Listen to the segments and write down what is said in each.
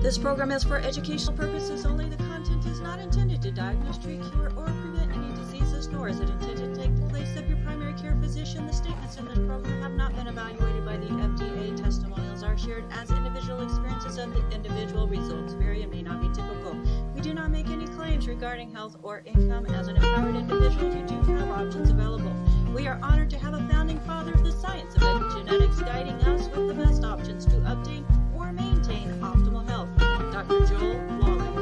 This program is for educational purposes only. The content is not intended to diagnose, treat, cure, or prevent any diseases, nor is it intended to take the place of your primary care physician. The statements in this program have not been evaluated by the FDA. Testimonials are shared as individual experiences of the individual. Results vary and may not be typical. We do not make any claims regarding health or income. As an empowered individual, you do have options available. We are honored to have a founding father of the science of epigenetics guiding us with the best options to obtain or maintain optimal health, Dr. Joel Wallach.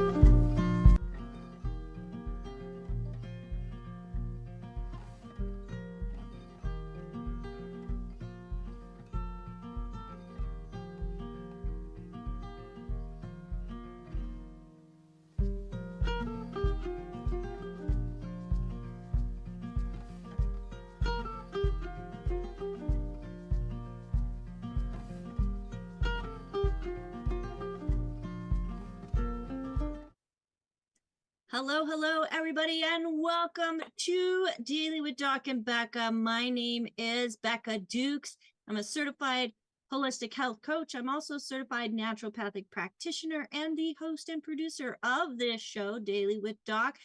Hello, everybody, and welcome to Daily with Doc and Becca. My name is Becca Dukes. I'm a certified holistic health coach. I'm also a certified naturopathic practitioner and the host and producer of this show, Daily with Doc,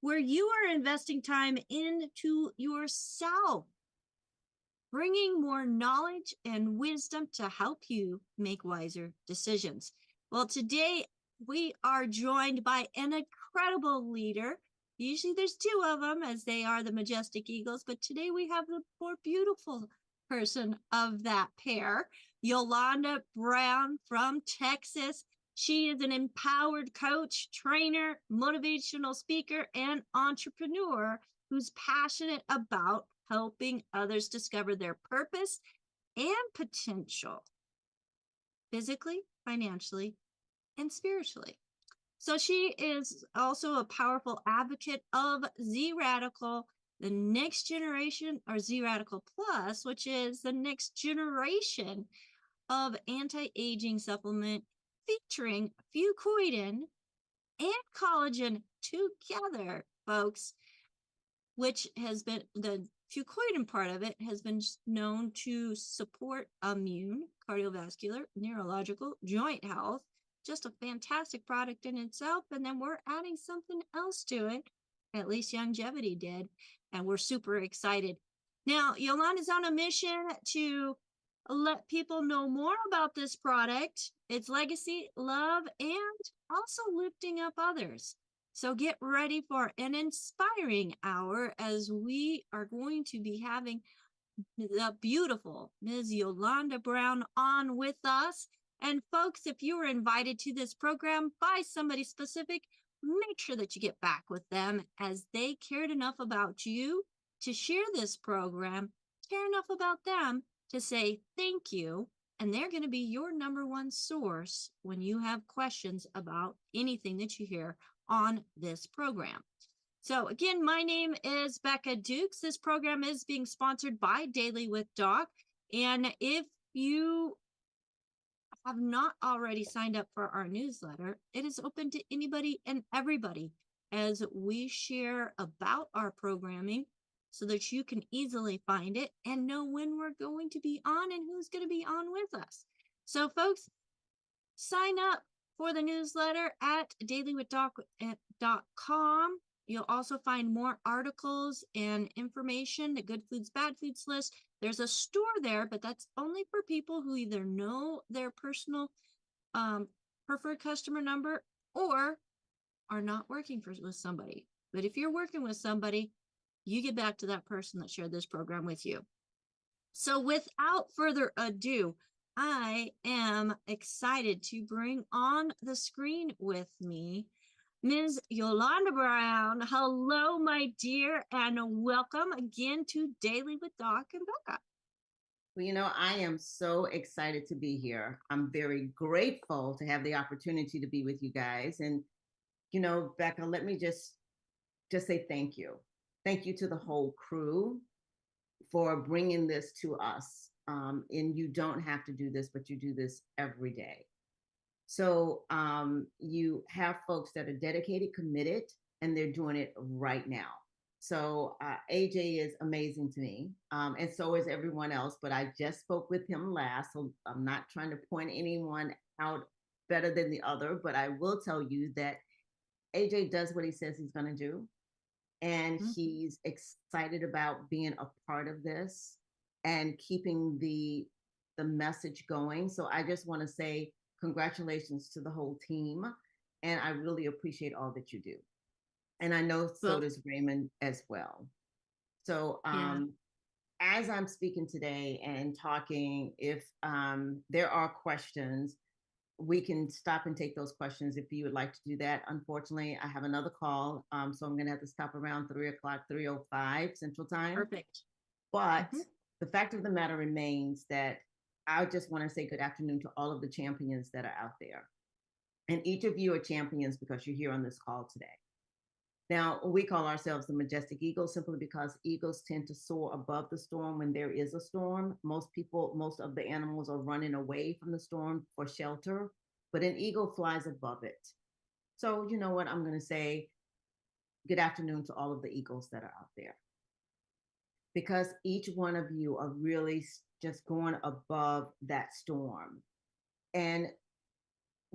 where you are investing time into yourself, bringing more knowledge and wisdom to help you make wiser decisions. Well, today we are joined by an incredible leader. Usually there's two of them, as they are the majestic eagles, but today we have the more beautiful person of that pair, Yolanda Brown from Texas. She is an empowered coach, trainer, motivational speaker, and entrepreneur who's passionate about helping others discover their purpose and potential, physically, financially, and spiritually. So she is also a powerful advocate of ZRadical, the next generation, or ZRadical Plus, which is the next generation of anti-aging supplement featuring fucoidan and collagen together, folks, which has been, the fucoidan part of it has been known to support immune, cardiovascular, neurological, joint health. Just a fantastic product in itself. And then we're adding something else to it, at least Longevity did, and we're super excited. Now, Yolanda's on a mission to let people know more about this product, its legacy, love, and also lifting up others. So get ready for an inspiring hour, as we are going to be having the beautiful Ms. Yolanda Brown on with us. And folks, if you were invited to this program by somebody specific, make sure that you get back with them, as they cared enough about you to share this program, care enough about them to say thank you. And they're going to be your number one source when you have questions about anything that you hear on this program. So again, my name is Becca Dukes. This program is being sponsored by Daily with Doc. And if you have not already signed up for our newsletter, it is open to anybody and everybody, as we share about our programming so that you can easily find it and know when we're going to be on and who's going to be on with us. So folks, sign up for the newsletter at dailywithdoc.com. You'll also find more articles and information, the good foods, bad foods list. There's a store there, but that's only for people who either know their personal preferred customer number or are not working with somebody. But if you're working with somebody, you get back to that person that shared this program with you. So without further ado, I am excited to bring on the screen with me Ms. Yolanda Brown. Hello, my dear, and welcome again to Daily with Doc and Becca. Well, I am so excited to be here. I'm very grateful to have the opportunity to be with you guys. And, Becca, let me just say thank you. Thank you to the whole crew for bringing this to us. And you don't have to do this, but you do this every day. So you have folks that are dedicated, committed, and they're doing it right now. So AJ is amazing to me, and so is everyone else, but I just spoke with him last, so I'm not trying to point anyone out better than the other, but I will tell you that AJ does what he says he's going to do. And Mhm. he's excited about being a part of this and keeping the message going. So I just want to say congratulations to the whole team. And I really appreciate all that you do. And I know so Well, does Raymond as well. So yeah. as I'm speaking today and talking, if there are questions, we can stop and take those questions if you would like to do that. Unfortunately, I have another call, so I'm going to have to stop around 3 o'clock, 3:05 Central Time. Perfect. But Mhm. the fact of the matter remains that I just want to say good afternoon to all of the champions that are out there. And each of you are champions because you're here on this call today. Now, we call ourselves the majestic eagle simply because eagles tend to soar above the storm when there is a storm. Most of the animals are running away from the storm for shelter, but an eagle flies above it. So, you know what? I'm going to say good afternoon to all of the eagles that are out there because each one of you are really just going above that storm. And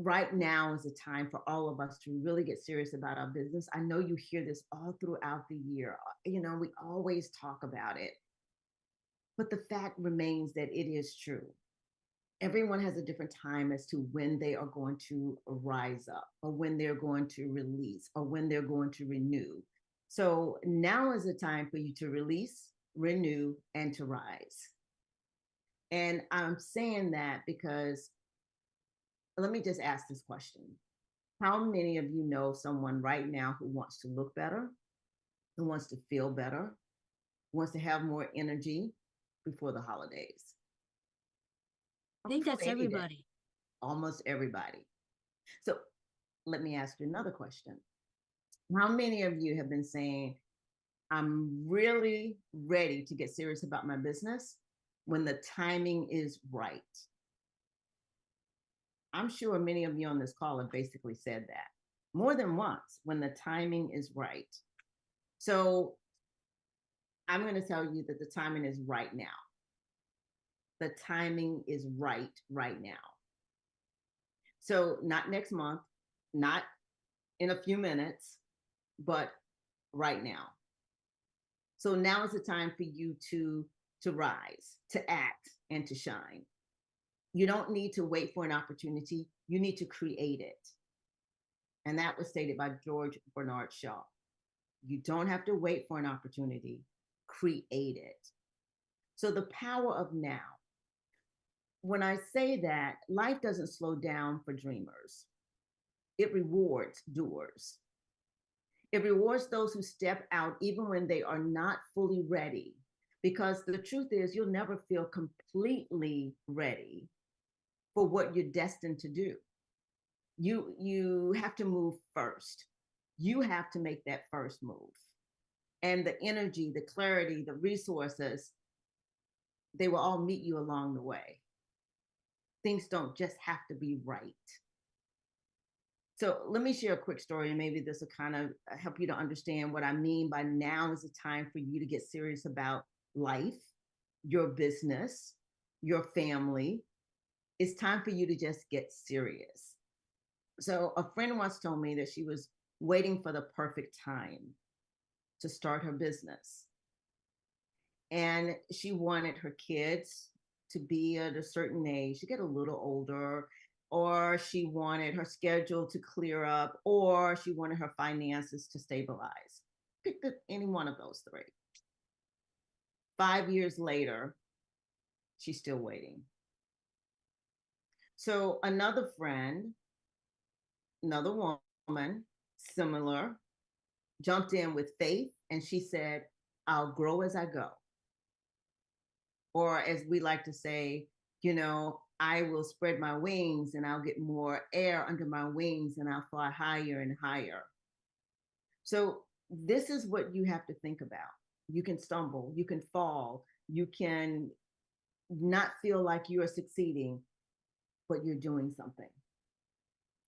right now is a time for all of us to really get serious about our business. I know you hear this all throughout the year. We always talk about it. But the fact remains that it is true. Everyone has a different time as to when they are going to rise up, or when they're going to release, or when they're going to renew. So now is the time for you to release, renew, and to rise. And I'm saying that because let me just ask this question. How many of you know someone right now who wants to look better, who wants to feel better, wants to have more energy before the holidays? I think For that's any day, everybody. almost everybody. So let me ask you another question. How many of you have been saying, I'm really ready to get serious about my business when the timing is right? I'm sure many of you on this call have basically said that more than once, when the timing is right. So I'm going to tell you that the timing is right now. The timing is right now. So not next month, not in a few minutes, but right now. So now is the time for you to rise, to act, and to shine. You don't need to wait for an opportunity. You need to create it. And that was stated by George Bernard Shaw. You don't have to wait for an opportunity. Create it. So the power of now. When I say that, life doesn't slow down for dreamers. It rewards doers. It rewards those who step out even when they are not fully ready. Because the truth is, you'll never feel completely ready for what you're destined to do. You have to move first. You have to make that first move. And the energy, the clarity, the resources, they will all meet you along the way. Things don't just have to be right. So let me share a quick story, and maybe this will kind of help you to understand what I mean by now is the time for you to get serious about life, your business, your family. It's time for you to just get serious. So a friend once told me that she was waiting for the perfect time to start her business. And she wanted her kids to be at a certain age, to get a little older, or she wanted her schedule to clear up, or she wanted her finances to stabilize. Pick any one of those three. 5 years later, she's still waiting. So another friend, another woman, similar, jumped in with faith and she said, I'll grow as I go. Or as we like to say, I will spread my wings and I'll get more air under my wings and I'll fly higher and higher. So this is what you have to think about. You can stumble, you can fall, you can not feel like you are succeeding, but you're doing something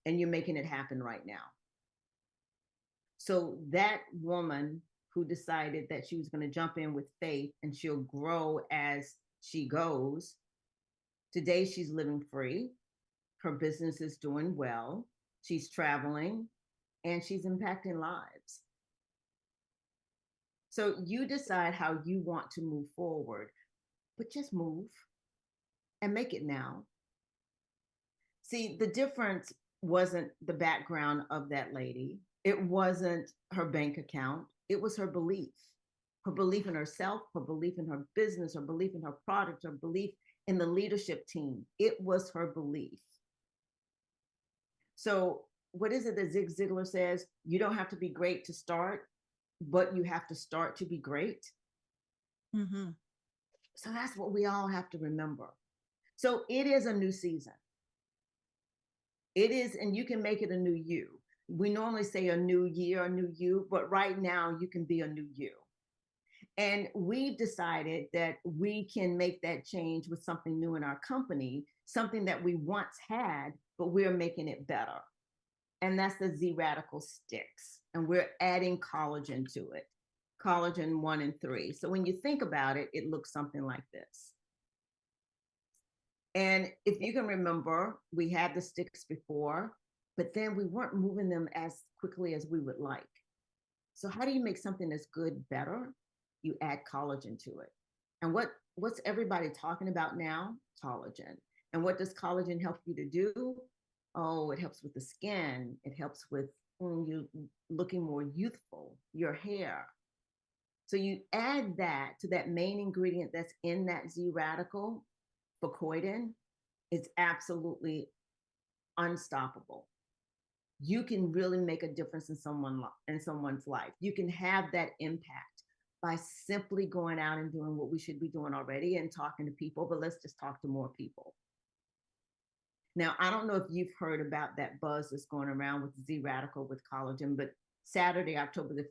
and you're making it happen right now. So that woman who decided that she was going to jump in with faith and she'll grow as she goes, today she's living free, Her business is doing well. She's traveling and she's impacting lives. So you decide how you want to move forward, but just move and make it now. See, the difference wasn't the background of that lady. It wasn't her bank account. It was her belief in herself, her belief in her business, her belief in her product, her belief in the leadership team. It was her belief. So what is it that Zig Ziglar says? You don't have to be great to start, but you have to start to be great. Mm-hmm. So that's what we all have to remember. So it is a new season. It is, and you can make it a new you. We normally say a new year, a new you, but right now you can be a new you. And we've decided that we can make that change with something new in our company, something that we once had, but we're making it better. And that's the ZRadical sticks. And we're adding collagen to it, collagen 1 and 3. So when you think about it, it looks something like this. And if you can remember, we had the sticks before, but then we weren't moving them as quickly as we would like. So how do you make something that's good better? You add collagen to it. And what's everybody talking about now? Collagen. And what does collagen help you to do? Oh, it helps with the skin. It helps with you looking more youthful, your hair. So you add that to that main ingredient that's in that ZRadical, fucoidan. It's absolutely unstoppable. You can really make a difference in someone's life. You can have that impact by simply going out and doing what we should be doing already and talking to people, but let's just talk to more people. Now, I don't know if you've heard about that buzz that's going around with ZRadical with collagen, but Saturday, October the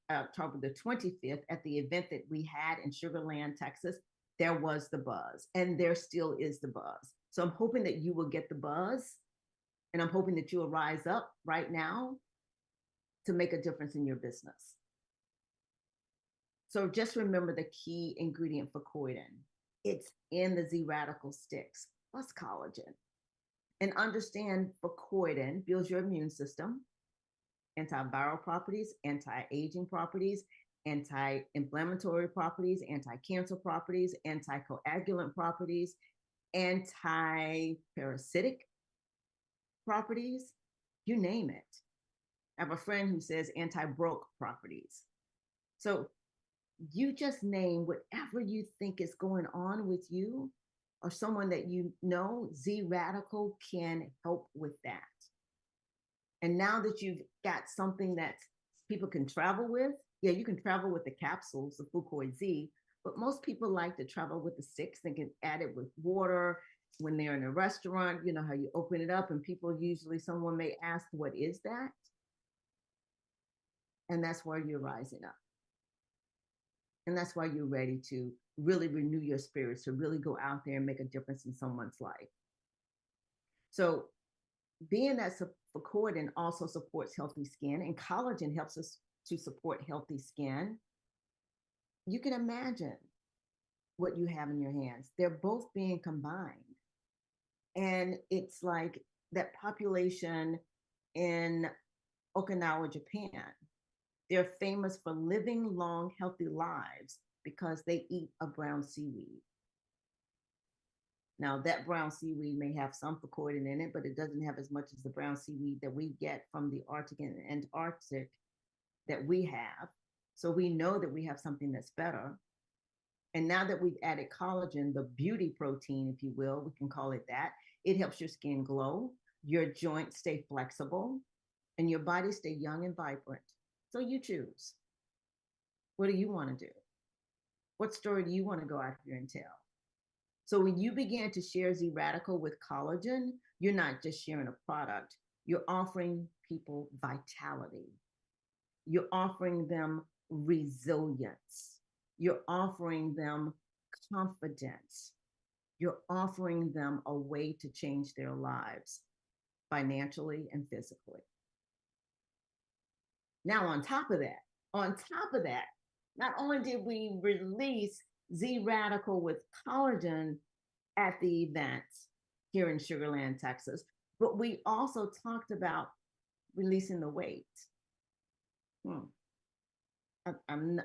25th, at the event that we had in Sugar Land, Texas, there was the buzz, and there still is the buzz. So I'm hoping that you will get the buzz, and I'm hoping that you will rise up right now to make a difference in your business. So just remember the key ingredient for fucoidan. It's in the ZRadical sticks plus collagen. And understand fucoidan builds your immune system, antiviral properties, anti-aging properties, anti-inflammatory properties, anti-cancer properties, anticoagulant properties, anti-parasitic properties, you name it. I have a friend who says anti-broke properties. So you just name whatever you think is going on with you or someone that you know, ZRadical can help with that. And now that you've got something that people can travel with, yeah, you can travel with the capsules, the Fucoid Z, but most people like to travel with the sticks and can add it with water. When they're in a restaurant, you know how you open it up and someone may ask, what is that? And that's where you're rising up. And that's why you're ready to really renew your spirits, to really go out there and make a difference in someone's life. So being that fucoidan also supports healthy skin, and collagen helps us to support healthy skin, you can imagine what you have in your hands. They're both being combined. And it's like that population in Okinawa, Japan. They're famous for living long, healthy lives because they eat a brown seaweed. Now, that brown seaweed may have some fucoidan in it, but it doesn't have as much as the brown seaweed that we get from the Arctic and Antarctic that we have. So we know that we have something that's better. And now that we've added collagen, the beauty protein, if you will, we can call it that, it helps your skin glow, your joints stay flexible, and your body stay young and vibrant. So you choose. What do you want to do? What story do you want to go out here and tell? So when you begin to share ZRadical with collagen, you're not just sharing a product, you're offering people vitality. You're offering them resilience. You're offering them confidence. You're offering them a way to change their lives financially and physically. Now, on top of that, not only did we release ZRadical with collagen at the event, here in Sugar Land, Texas. But we also talked about releasing the weight.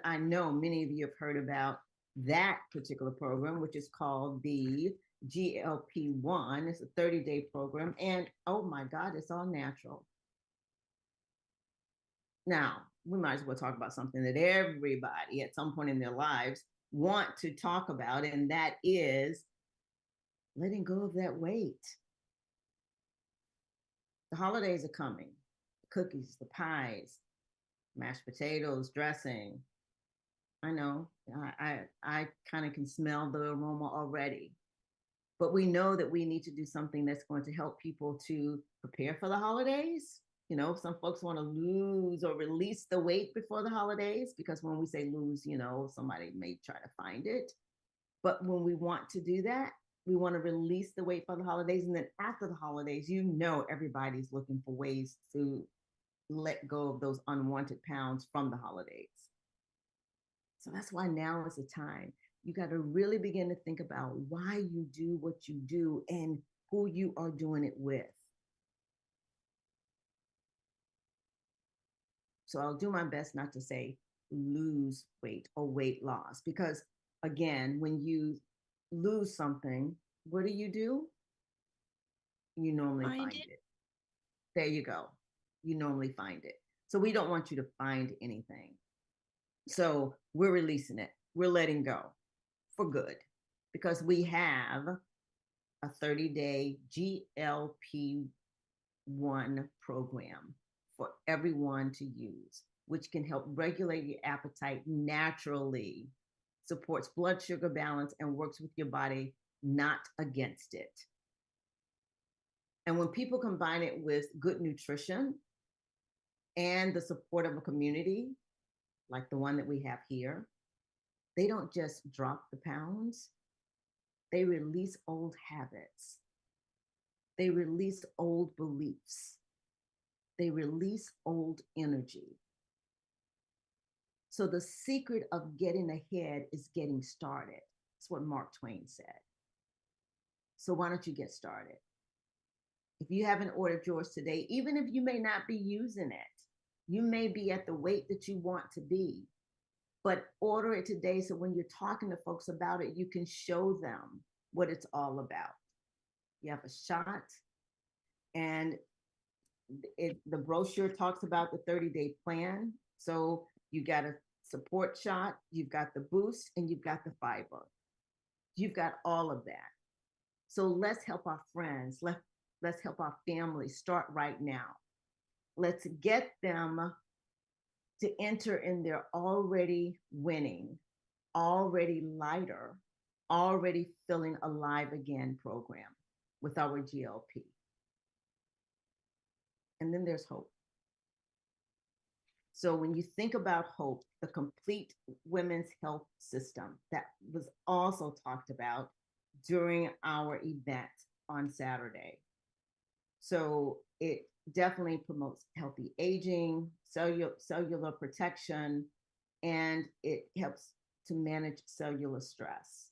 I know many of you have heard about that particular program, which is called the GLP-1. It's a 30-day program. And oh my God, it's all natural. Now, we might as well talk about something that everybody at some point in their lives want to talk about, and that is letting go of that weight. The holidays are coming. The cookies, the pies, mashed potatoes, dressing. I know, I kind of can smell the aroma already. But we know that we need to do something that's going to help people to prepare for the holidays. You know, some folks want to lose or release the weight before the holidays, because when we say lose, you know, somebody may try to find it. But when we want to do that, we want to release the weight for the holidays. And then after the holidays, you know, everybody's looking for ways to let go of those unwanted pounds from the holidays. So that's why now is the time. You got to really begin to think about why you do what you do and who you are doing it with. So I'll do my best not to say lose weight or weight loss, because again, when you lose something, what do? You normally find it. There you go. You normally find it. So we don't want you to find anything. So we're releasing it. We're letting go for good, because we have a 30-day GLP-1 program for everyone to use, which can help regulate your appetite naturally, supports blood sugar balance, and works with your body, not against it. And when people combine it with good nutrition and the support of a community like the one that we have here, they don't just drop the pounds, they release old habits. They release old beliefs. They release old energy. So the secret of getting ahead is getting started. That's what Mark Twain said. So why don't you get started? If you haven't ordered yours today, even if you may not be using it, you may be at the weight that you want to be, but order it today so when you're talking to folks about it, you can show them what it's all about. You have a shot, and the brochure talks about the 30-day plan. So you got a support shot, you've got the boost, and you've got the fiber. You've got all of that. So let's help our friends. Let's help our family start right now. Let's get them to enter in their already winning, already lighter, already feeling alive again program with our GLP. And then there's hope. So when you think about hope, the complete women's health system that was also talked about during our event on Saturday. So it definitely promotes healthy aging, cellular protection, and it helps to manage cellular stress.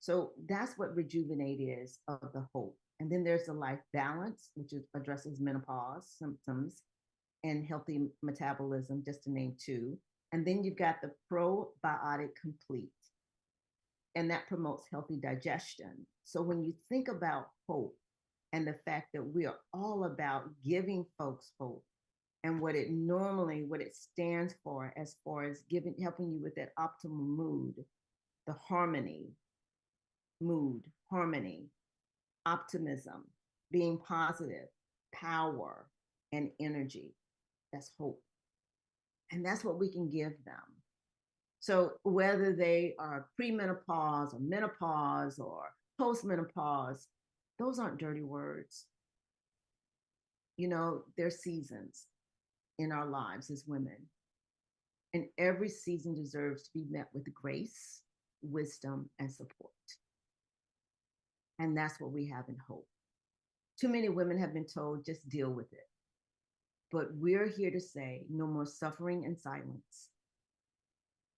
So that's what Rejuvenate is, of the hope. And then there's the life balance, which addresses menopause symptoms and healthy metabolism, just to name two. And then you've got the probiotic complete, and that promotes healthy digestion. So when you think about hope and the fact that we are all about giving folks hope, and what it stands for as far as helping you with that optimal mood, the harmony, optimism, being positive, power, and energy. That's hope. And that's what we can give them. So whether they are premenopause or menopause or postmenopause, those aren't dirty words. You know, they're seasons in our lives as women. And every season deserves to be met with grace, wisdom, and support. And that's what we have in hope. Too many women have been told, just deal with it. But we're here to say, no more suffering in silence.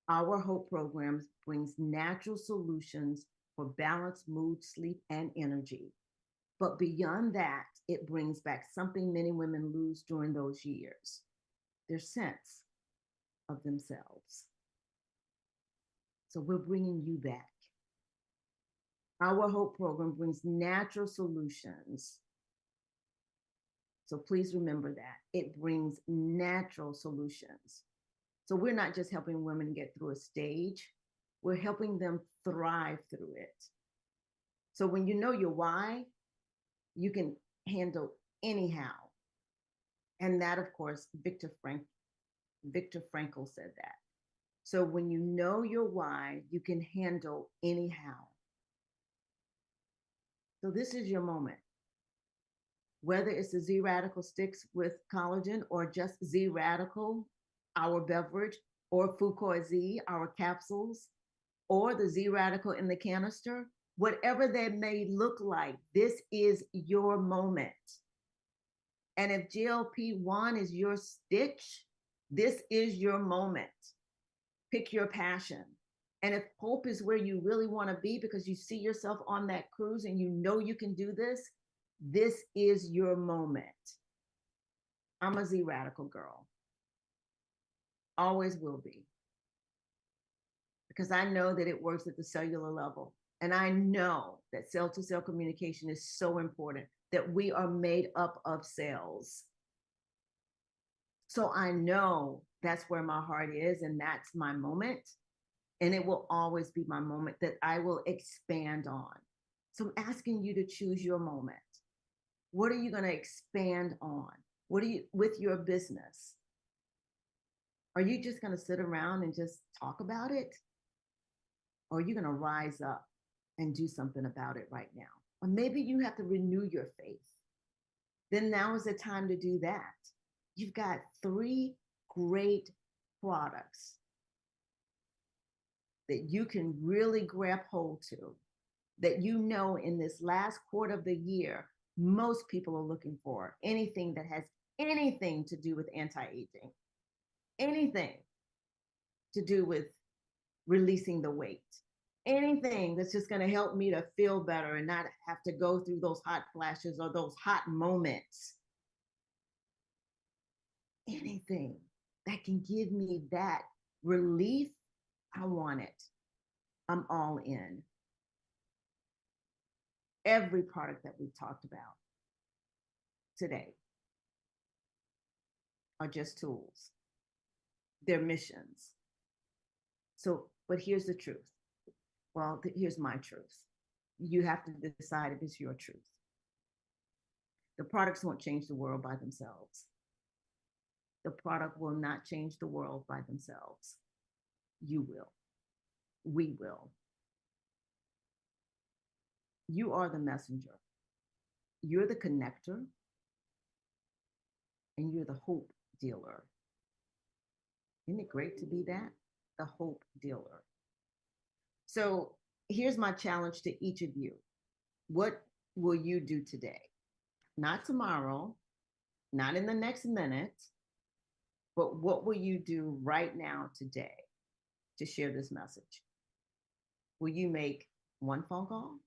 Our Hope programs brings natural solutions for balanced mood, sleep, and energy. But beyond that, it brings back something many women lose during those years, their sense of themselves. So we're bringing you back. Our Hope program brings natural solutions. So please remember that. It brings natural solutions. So we're not just helping women get through a stage, we're helping them thrive through it. So when you know your why, you can handle anyhow. And that, of course, Viktor Frankl said that. So when you know your why, you can handle anyhow. So this is your moment. Whether it's the ZRadical sticks with collagen or just ZRadical, our beverage, or fucoidan, our capsules, or the ZRadical in the canister, whatever that may look like, this is your moment. And if GLP-1 is your stitch, this is your moment. Pick your passion. And if hope is where you really want to be because you see yourself on that cruise and you know you can do this, this is your moment. I'm a ZRadical girl. Always will be. Because I know that it works at the cellular level. And I know that cell-to-cell communication is so important, that we are made up of cells. So I know that's where my heart is, and that's my moment. And it will always be my moment that I will expand on. So I'm asking you to choose your moment. What are you going to expand on? What are you with your business? Are you just going to sit around and just talk about it? Or are you going to rise up and do something about it right now? Or maybe you have to renew your faith. Then now is the time to do that. You've got 3 great products that you can really grab hold to, that you know in this last quarter of the year, most people are looking for anything that has anything to do with anti-aging, anything to do with releasing the weight, anything that's just going to help me to feel better and not have to go through those hot flashes or those hot moments. Anything that can give me that relief, I want it. I'm all in. Every product that we've talked about today are just tools. They're missions. So, but here's the truth. Well, here's my truth. You have to decide if it's your truth. The products won't change the world by themselves. The product will not change the world by themselves. You will. We will. You are the messenger. You're the connector. And you're the hope dealer. Isn't it great to be that? The hope dealer. So here's my challenge to each of you. What will you do today? Not tomorrow, not in the next minute, but what will you do right now today to share this message? Will you make 1 phone call,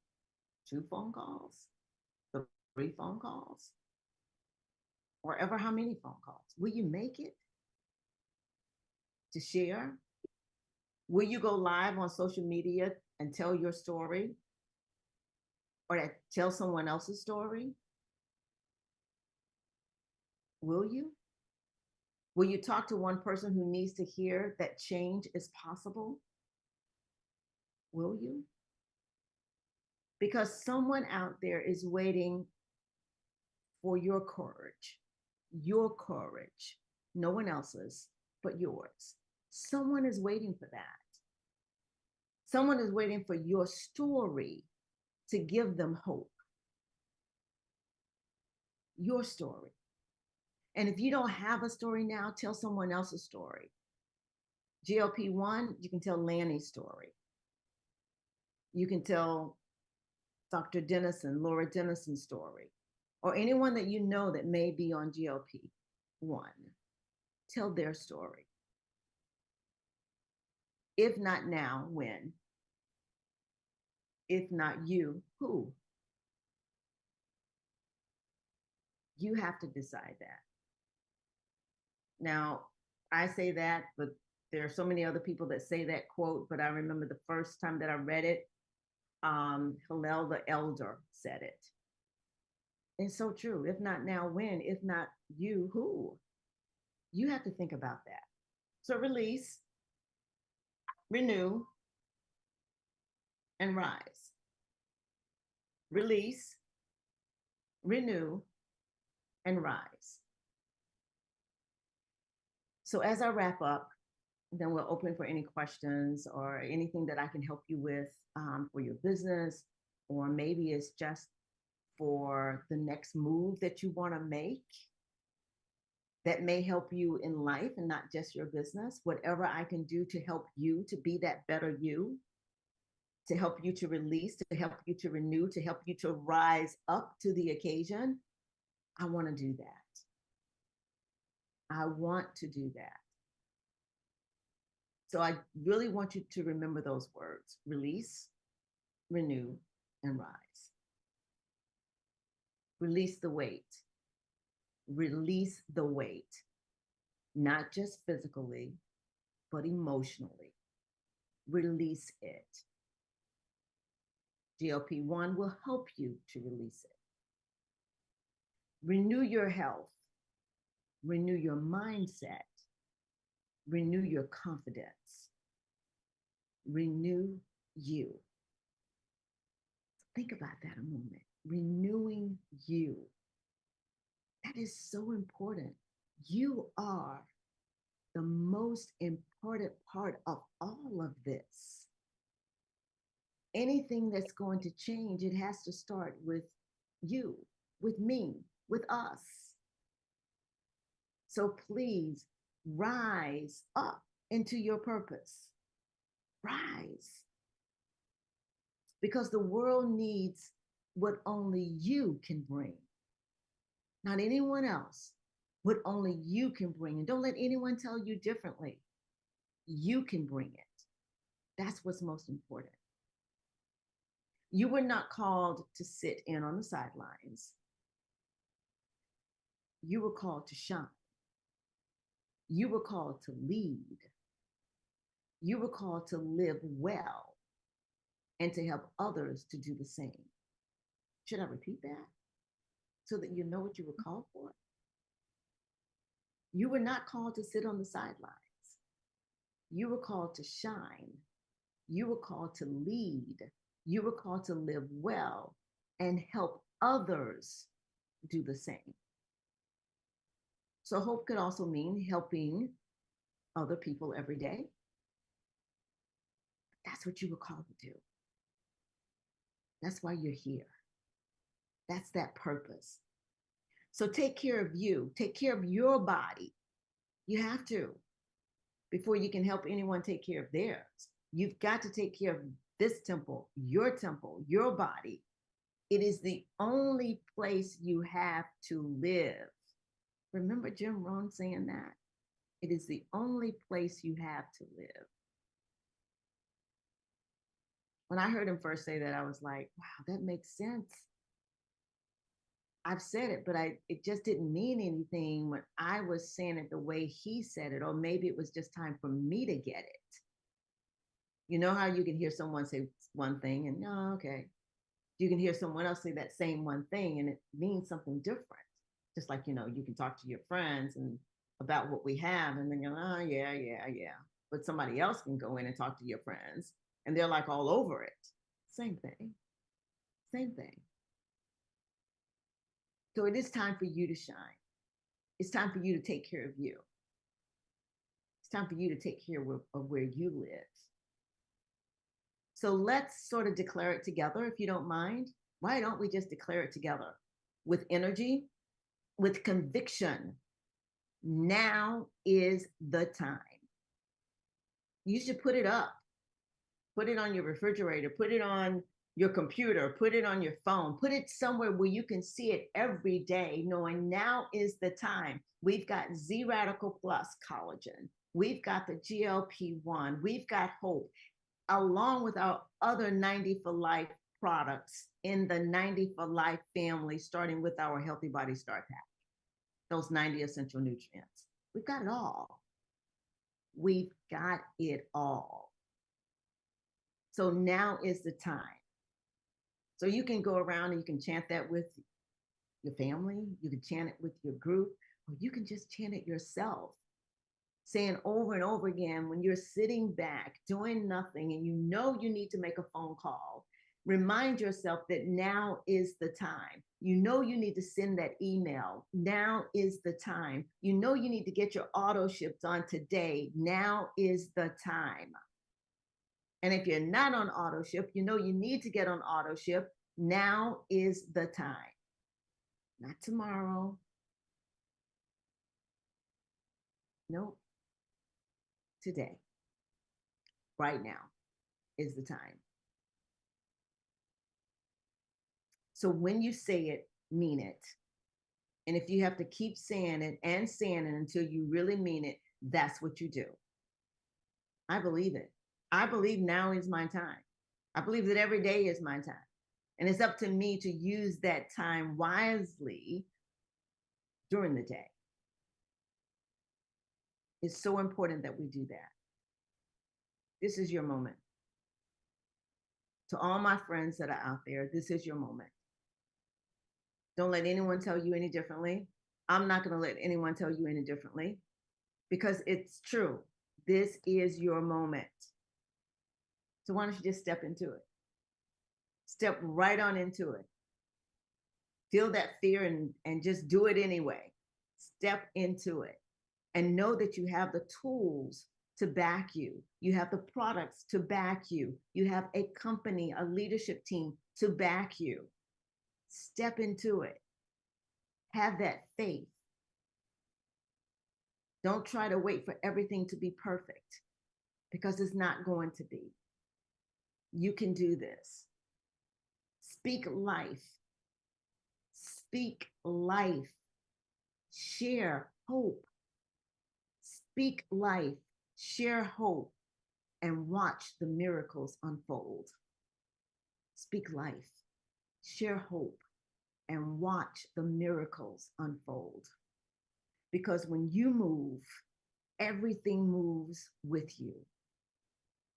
2 phone calls, 3 phone calls, or ever how many phone calls? Will you make it to share? Will you go live on social media and tell your story or to tell someone else's story? Will you? Will you talk to one person who needs to hear that change is possible? Will you? Because someone out there is waiting for your courage, no one else's, but yours. Someone is waiting for that. Someone is waiting for your story to give them hope. Your story. And if you don't have a story now, tell someone else's story. GLP-1, you can tell Lanny's story. You can tell Dr. Dennison, Laura Dennison's story, or anyone that you know that may be on GLP-1. Tell their story. If not now, when? If not you, who? You have to decide that. Now, I say that, but there are so many other people that say that quote, but I remember the first time that I read it, Hillel the Elder said it. It's so true. If not now, when? If not you, who? You have to think about that. So release, renew, and rise. Release, renew, and rise. So as I wrap up, then we're open for any questions or anything that I can help you with for your business, or maybe it's just for the next move that you want to make that may help you in life and not just your business. Whatever I can do to help you to be that better you, to help you to release, to help you to renew, to help you to rise up to the occasion, I want to do that. I want to do that. So I really want you to remember those words: release, renew, and rise. Release the weight. Release the weight, not just physically, but emotionally. Release it. GLP-1 will help you to release it. Renew your health. Renew your mindset. Renew your confidence. Renew you. Think about that a moment. Renewing you. That is so important. You are the most important part of all of this. Anything that's going to change, it has to start with you, with me, with us. So please rise up into your purpose. Rise. Because the world needs what only you can bring. Not anyone else, what only you can bring. And don't let anyone tell you differently. You can bring it. That's what's most important. You were not called to sit in on the sidelines. You were called to shine. You were called to lead. You were called to live well and to help others to do the same. Should I repeat that so that you know what you were called for? You were not called to sit on the sidelines. You were called to shine. You were called to lead. You were called to live well and help others do the same. So hope could also mean helping other people every day. That's what you were called to do. That's why you're here. That's that purpose. So take care of you. Take care of your body. You have to, before you can help anyone take care of theirs. You've got to take care of this temple, your body. It is the only place you have to live. Remember Jim Rohn saying that? It is the only place you have to live. When I heard him first say that, I was like, wow, that makes sense. I've said it, but it just didn't mean anything when I was saying it the way he said it, or maybe it was just time for me to get it. You know how you can hear someone say one thing and, oh, okay. You can hear someone else say that same one thing and it means something different. Just like, you can talk to your friends and about what we have and then you're, oh, yeah. But somebody else can go in and talk to your friends and they're like all over it. Same thing. So it is time for you to shine. It's time for you to take care of you. It's time for you to take care of where you live. So let's sort of declare it together, if you don't mind. Why don't we just declare it together with energy, with conviction? Now is the time. You should put it up. Put it on your refrigerator. Put it on your computer. Put it on your phone. Put it somewhere where you can see it every day, knowing now is the time. We've got ZRadical Plus collagen. We've got the GLP-1. We've got hope, along with our other 90 for Life products in the 90 for Life family, starting with our Healthy Body Start Pack. those 90 essential nutrients. We've got it all. We've got it all. So now is the time. So you can go around and you can chant that with your family, you can chant it with your group, or you can just chant it yourself, saying over and over again when you're sitting back doing nothing and you know you need to make a phone call. Remind yourself that now is the time. You know you need to send that email. Now is the time. You know you need to get your auto shipped on today. Now is the time. And if you're not on auto ship, you know you need to get on auto ship. Now is the time. Not tomorrow. Nope. Today. Right now is the time. So when you say it, mean it. And if you have to keep saying it until you really mean it, that's what you do. I believe it. I believe now is my time. I believe that every day is my time. And it's up to me to use that time wisely during the day. It's so important that we do that. This is your moment. To all my friends that are out there, this is your moment. Don't let anyone tell you any differently. I'm not going to let anyone tell you any differently because it's true. This is your moment. So why don't you just step into it? Step right on into it. Feel that fear and just do it anyway. Step into it and know that you have the tools to back you. You have the products to back you. You have a company, a leadership team to back you. Step into it. Have that faith. Don't try to wait for everything to be perfect because it's not going to be. You can do this. Speak life. Speak life. Share hope. Speak life. Share hope and watch the miracles unfold. Speak life. Share hope and watch the miracles unfold. Because when you move, everything moves with you.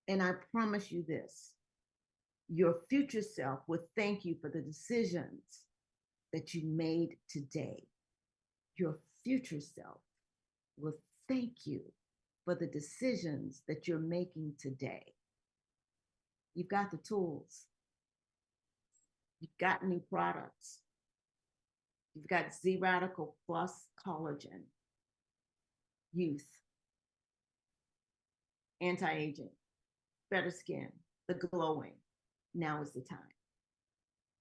And I promise you this, your future self will thank you for the decisions that you made today. Your future self will thank you for the decisions that you're making today. You've got the tools. You've got new products. You've got ZRadical plus collagen, youth, anti-aging, better skin, the glowing. Now is the time.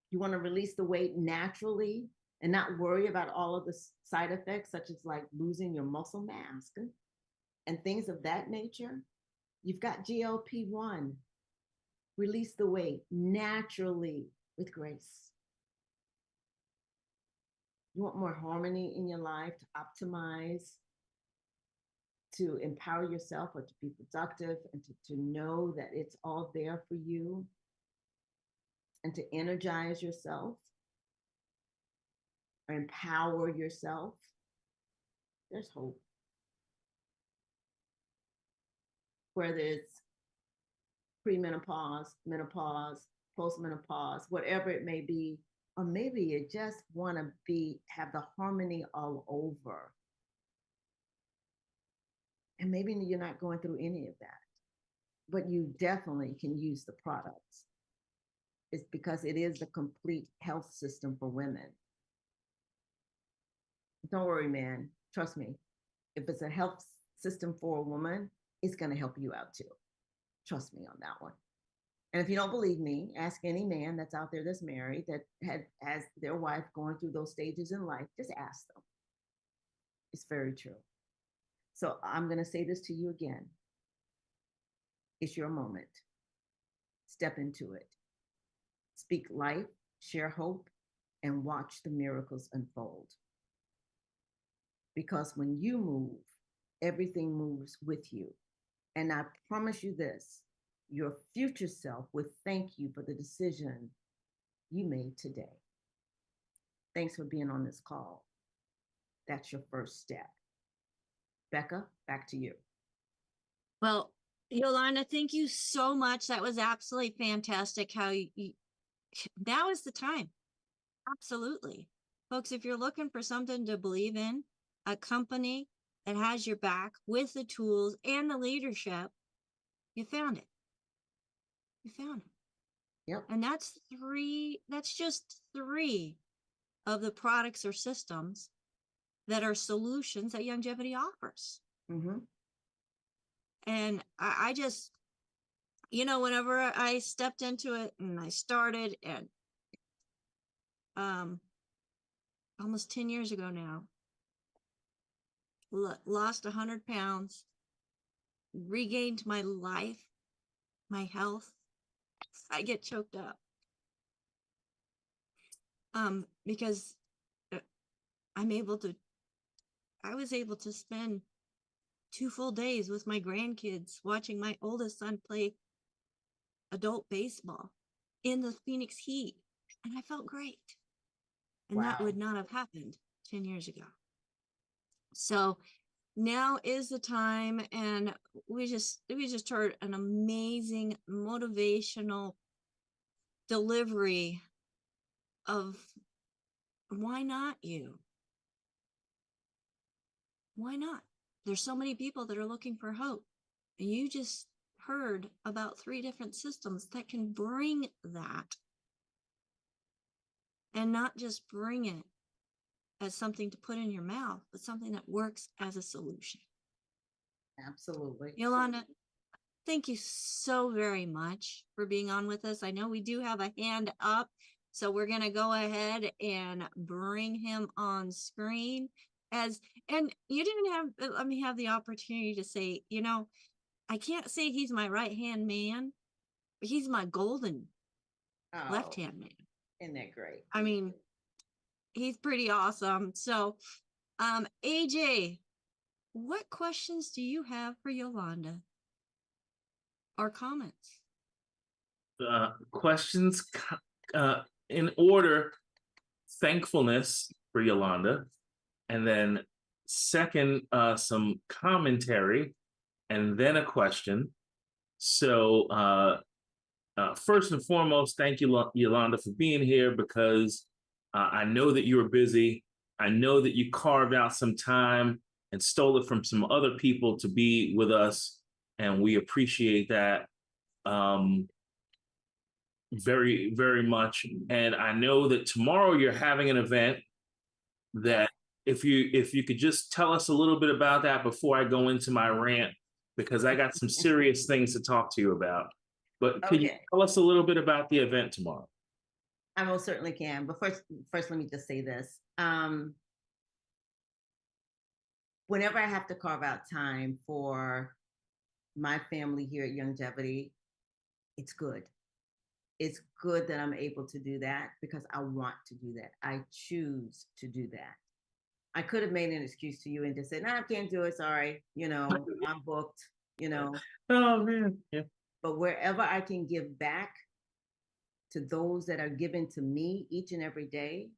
You want to release the weight naturally and not worry about all of the side effects, such as like losing your muscle mass and things of that nature. You've got GLP-1. Release the weight naturally with grace. You want more harmony in your life to optimize, to empower yourself or to be productive and to know that it's all there for you and to energize yourself or empower yourself. There's hope. Whether it's premenopause, menopause, postmenopause, whatever it may be, or maybe you just want to have the harmony all over. And maybe you're not going through any of that, but you definitely can use the products. It's because it is the complete health system for women. Don't worry, man. Trust me. If it's a health system for a woman, it's going to help you out too. Trust me on that one. And if you don't believe me, ask any man that's out there that's married that has their wife going through those stages in life. Just ask them. It's very true. So I'm going to say this to you again. It's your moment. Step into it. Speak life, share hope, and watch the miracles unfold. Because when you move, everything moves with you. And I promise you this, your future self will thank you for the decision you made today. Thanks for being on this call. That's your first step. Becca, back to you. Well, Yolanda, thank you so much. That was absolutely fantastic. How now is the time. Absolutely. Folks, if you're looking for something to believe in, a company that has your back with the tools and the leadership, you found it. You found it. Yep. And that's just three of the products or systems that are solutions that Longevity offers. Mm-hmm. And I just, whenever I stepped into it and I started, and almost 10 years ago now, lost 100 pounds, regained my life, my health. I get choked up. Because I was able to spend 2 full days with my grandkids watching my oldest son play adult baseball in the Phoenix heat. And I felt great. And that Wow. would not have happened 10 years ago. So now is the time. And we just heard an amazing motivational delivery of why not you? Why not? There's so many people that are looking for hope. And you just heard about 3 different systems that can bring that, and not just bring it as something to put in your mouth, but something that works as a solution. Absolutely. Yolanda, thank you so very much for being on with us. I know we do have a hand up, so we're going to go ahead and bring him on screen. And you didn't let me have the opportunity to say, I can't say he's my right-hand man, but he's my golden left-hand man. Isn't that great? I mean, he's pretty awesome. So, AJ, what questions do you have for Yolanda? Or comments? Questions in order: thankfulness for Yolanda, and then second, some commentary, and then a question. So first and foremost, thank you, Yolanda, for being here, because I know that you were busy. I know that you carved out some time and stole it from some other people to be with us, and we appreciate that very, very much. And I know that tomorrow you're having an event that if you could just tell us a little bit about that before I go into my rant, because I got some serious things to talk to you about. But can you tell us a little bit about the event tomorrow? I most certainly can. But first, let me just say this. Whenever I have to carve out time for my family here at Longevity, it's good. It's good that I'm able to do that because I want to do that. I choose to do that. I could have made an excuse to you and just said, "No, I can't do it. Sorry. I'm booked, Oh, man. Yeah. But wherever I can give back to those that are given to me each and every day,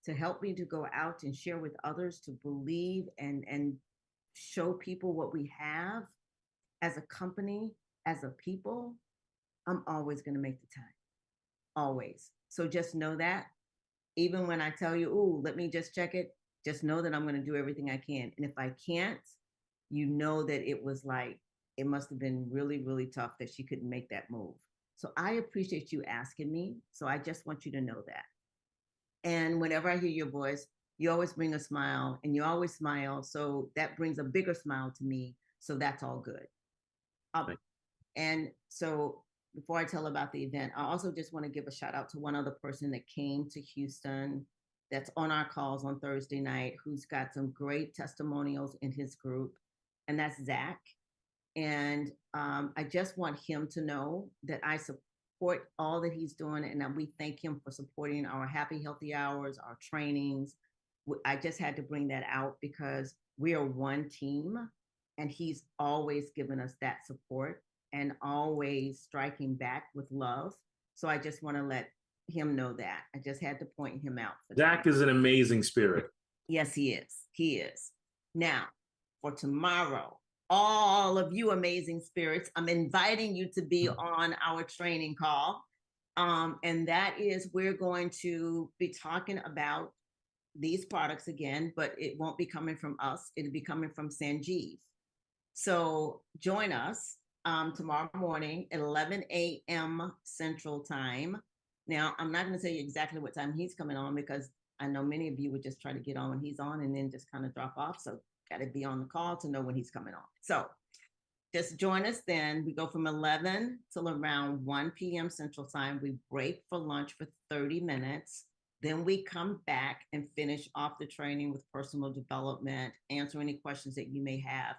to help me to go out and share with others, to believe and show people what we have as a company, as a people, I'm always going to make the time. Always. So just know that. Even when I tell you, "Ooh, let me just check it," just know that I'm going to do everything I can. And if I can't, that it was like, it must have been really, really tough that she couldn't make that move. So I appreciate you asking me. So I just want you to know that. And whenever I hear your voice, you always bring a smile, and you always smile. So that brings a bigger smile to me. So that's all good. And so before I tell about the event, I also just want to give a shout out to one other person that came to Houston that's on our calls on Thursday night, who's got some great testimonials in his group, and that's Zach. And I just want him to know that I support all that he's doing, and that we thank him for supporting our Happy Healthy Hours, our trainings. I just had to bring that out because we are one team, and he's always given us that support and always striking back with love. So I just want to let him know that. I just had to point him out. Zach is an amazing spirit. Yes, he is. He is. Now, for tomorrow, all of you amazing spirits, I'm inviting you to be on our training call. And that is, we're going to be talking about these products again, but it won't be coming from us. It'll be coming from Sanjeev. So join us tomorrow morning at 11 a.m. Central Time. Now, I'm not going to tell you exactly what time he's coming on because I know many of you would just try to get on when he's on and then just kind of drop off. So got to be on the call to know when he's coming on. So just join us then. We go from 11 till around 1 p.m. Central Time. We break for lunch for 30 minutes. Then we come back and finish off the training with personal development, answer any questions that you may have,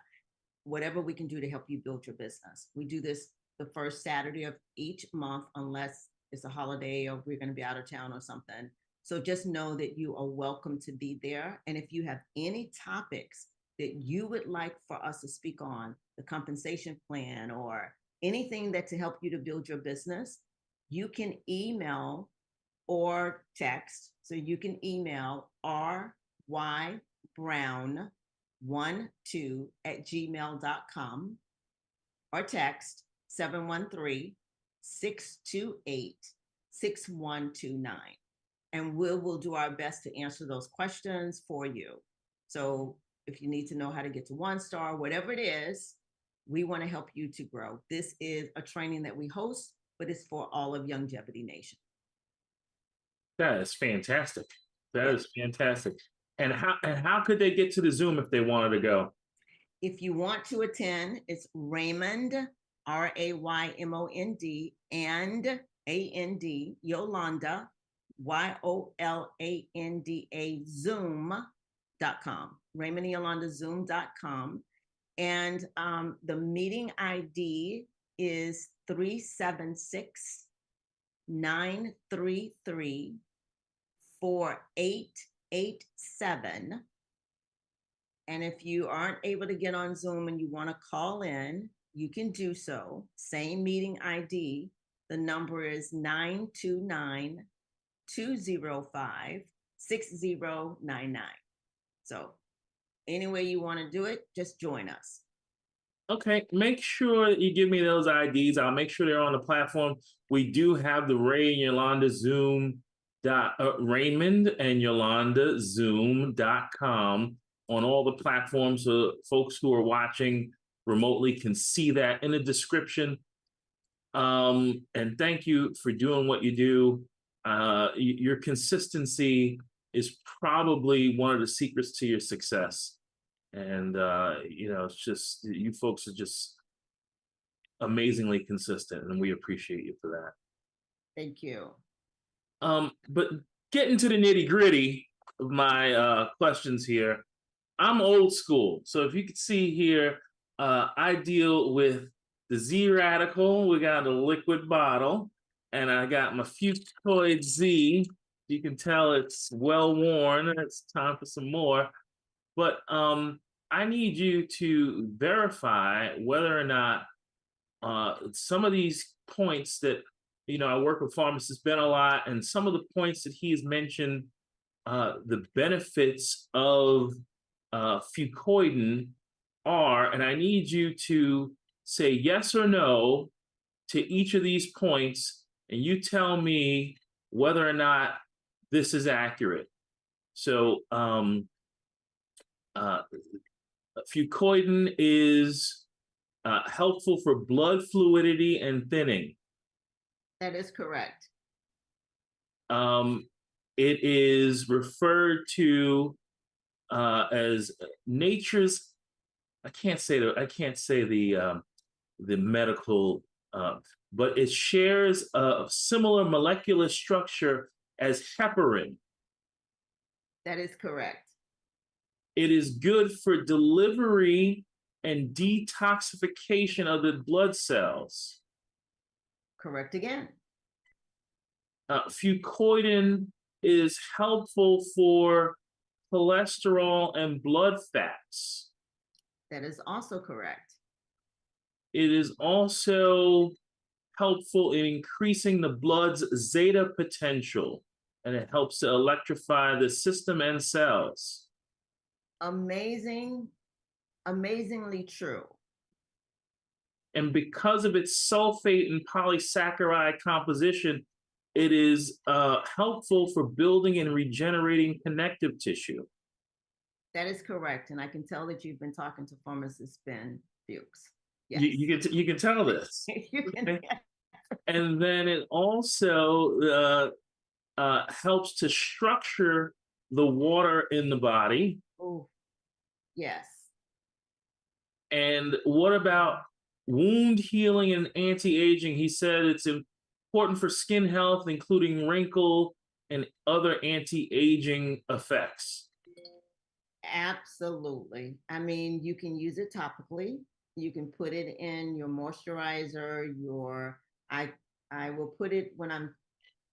whatever we can do to help you build your business. We do this the first Saturday of each month, unless it's a holiday or we're going to be out of town or something. So just know that you are welcome to be there. And if you have any topics that you would like for us to speak on, the compensation plan or anything that to help you to build your business, you can email or text. So you can email rybrown12@gmail.com or text 713-628-6129. And we'll do our best to answer those questions for you. So if you need to know how to get to 1-star, whatever it is, we want to help you to grow. This is a training that we host, but it's for all of Longevity Nation. That is fantastic. That is fantastic. And how could they get to the Zoom if they wanted to go? If you want to attend, it's Raymond, RAYMOND, and AND, Yolanda, YOLANDA, Zoom.com. Raymond and Yolanda, Zoom.com. And the meeting ID is 376-933-4887. And if you aren't able to get on Zoom and you want to call in, you can do so. Same meeting ID. The number is 929-205-6099. So any way you want to do it, just join us. Okay, make sure you give me those IDs. I'll make sure they're on the platform. We do have the Ray and Yolanda Zoom Raymond and Yolanda Zoom.com on all the platforms, so folks who are watching remotely can see that in the description. And thank you for doing what you do. Your consistency is probably one of the secrets to your success. And, it's just, you folks are just amazingly consistent, and we appreciate you for that. Thank you. But getting to the nitty gritty of my questions here, I'm old school. So if you could see here, I deal with the ZRadical. We got a liquid bottle, and I got my Fucoid Z. You can tell it's well worn. It's time for some more. But I need you to verify whether or not some of these points that, I work with pharmacist Ben a lot, and some of the points that he's mentioned, the benefits of fucoidan are, and I need you to say yes or no to each of these points, and you tell me whether or not this is accurate. So fucoidan is helpful for blood fluidity and thinning. That is correct. It is referred to as nature's. I can't say the medical, but it shares a similar molecular structure as heparin. That is correct. It is good for delivery and detoxification of the blood cells. Correct again. Fucoidan is helpful for cholesterol and blood fats. That is also correct. It is also helpful in increasing the blood's zeta potential, and it helps to electrify the system and cells. Amazing, amazingly true. And because of its sulfate and polysaccharide composition, it is helpful for building and regenerating connective tissue. That is correct. And I can tell that you've been talking to pharmacist Ben Fuchs. Yes. You can tell this. You can- And then it also helps to structure the water in the body. Oh, yes. And what about wound healing and anti-aging? He said it's important for skin health, including wrinkle and other anti-aging effects. Absolutely. I mean, you can use it topically. You can put it in your moisturizer, I will put it when I'm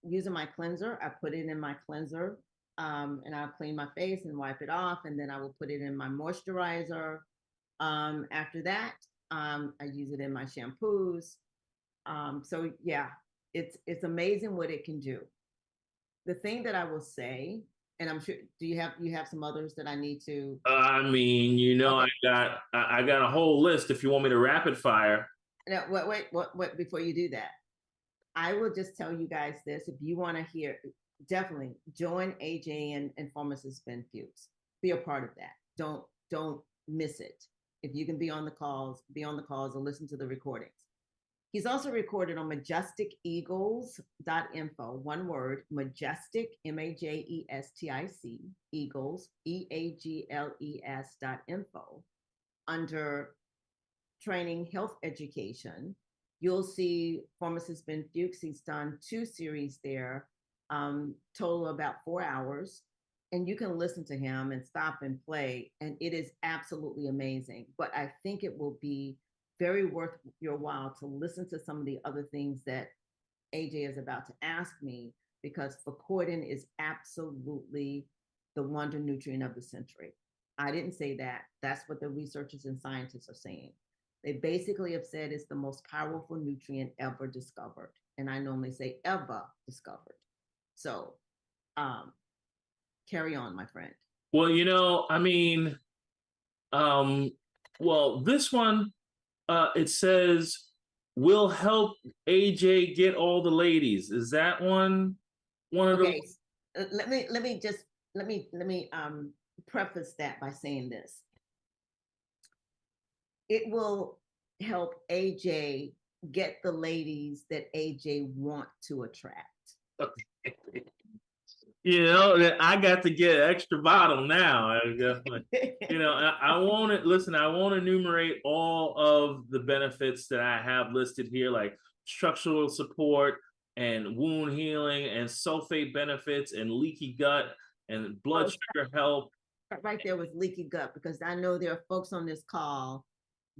using my cleanser. I put it in my cleanser, and I'll clean my face and wipe it off, and then I will put it in my moisturizer. After that, I use it in my shampoos. So yeah, it's amazing what it can do. The thing that I will say, and I'm sure, do you have some others that I need to? I mean, you know, Okay. I got a whole list if you want me to rapid fire. No, wait, before you do that, I will just tell you guys this. If you want to hear, definitely join AJ and pharmacist Ben Fuchs. Be a part of that. Don't miss it. If you can be on the calls or listen to the recordings. He's also recorded on majesticeagles.info. One word, majestic, MAJESTIC, Eagles, EAGLES.info. Under training health education, you'll see pharmacist Ben Fuchs. He's done 2 series there, total about 4 hours. And you can listen to him and stop and play. And it is absolutely amazing. But I think it will be very worth your while to listen to some of the other things that AJ is about to ask me, because fucoidan is absolutely the wonder nutrient of the century. I didn't say that. That's what the researchers and scientists are saying. They basically have said it's the most powerful nutrient ever discovered. And I normally say ever discovered. So carry on, my friend. Well, you know, I mean, well, this one, it says will help AJ get all the ladies. Is that one of Okay, the? let me preface that by saying this. It will help AJ get the ladies that AJ want to attract. You know, that I got to get an extra bottle now. You know, I want to listen. I won't enumerate all of the benefits that I have listed here, like structural support and wound healing and sulfate benefits and leaky gut and blood sugar health. Right there with leaky gut, because I know there are folks on this call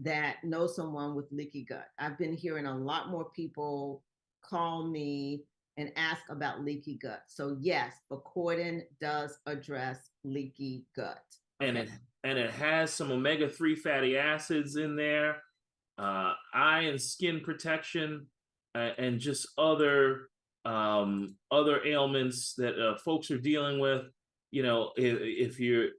that know someone with leaky gut. I've been hearing a lot more people call me and ask about leaky gut. So yes, fucoidan does address leaky gut. Okay. And it has some omega-3 fatty acids in there, eye and skin protection, and just other ailments that folks are dealing with. You know, if you're,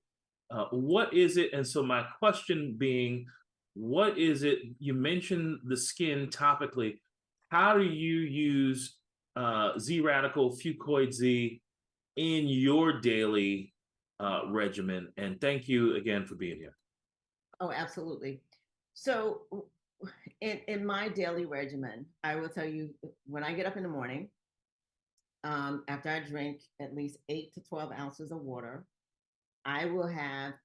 what is it? And so my question being, what is it? You mentioned the skin topically. How do you use ZRadical Fucoid Z in your daily regimen? And thank you again for being here. Oh, absolutely. So in my daily regimen, I will tell you, when I get up in the morning, after I drink at least 8 to 12 ounces of water, I will have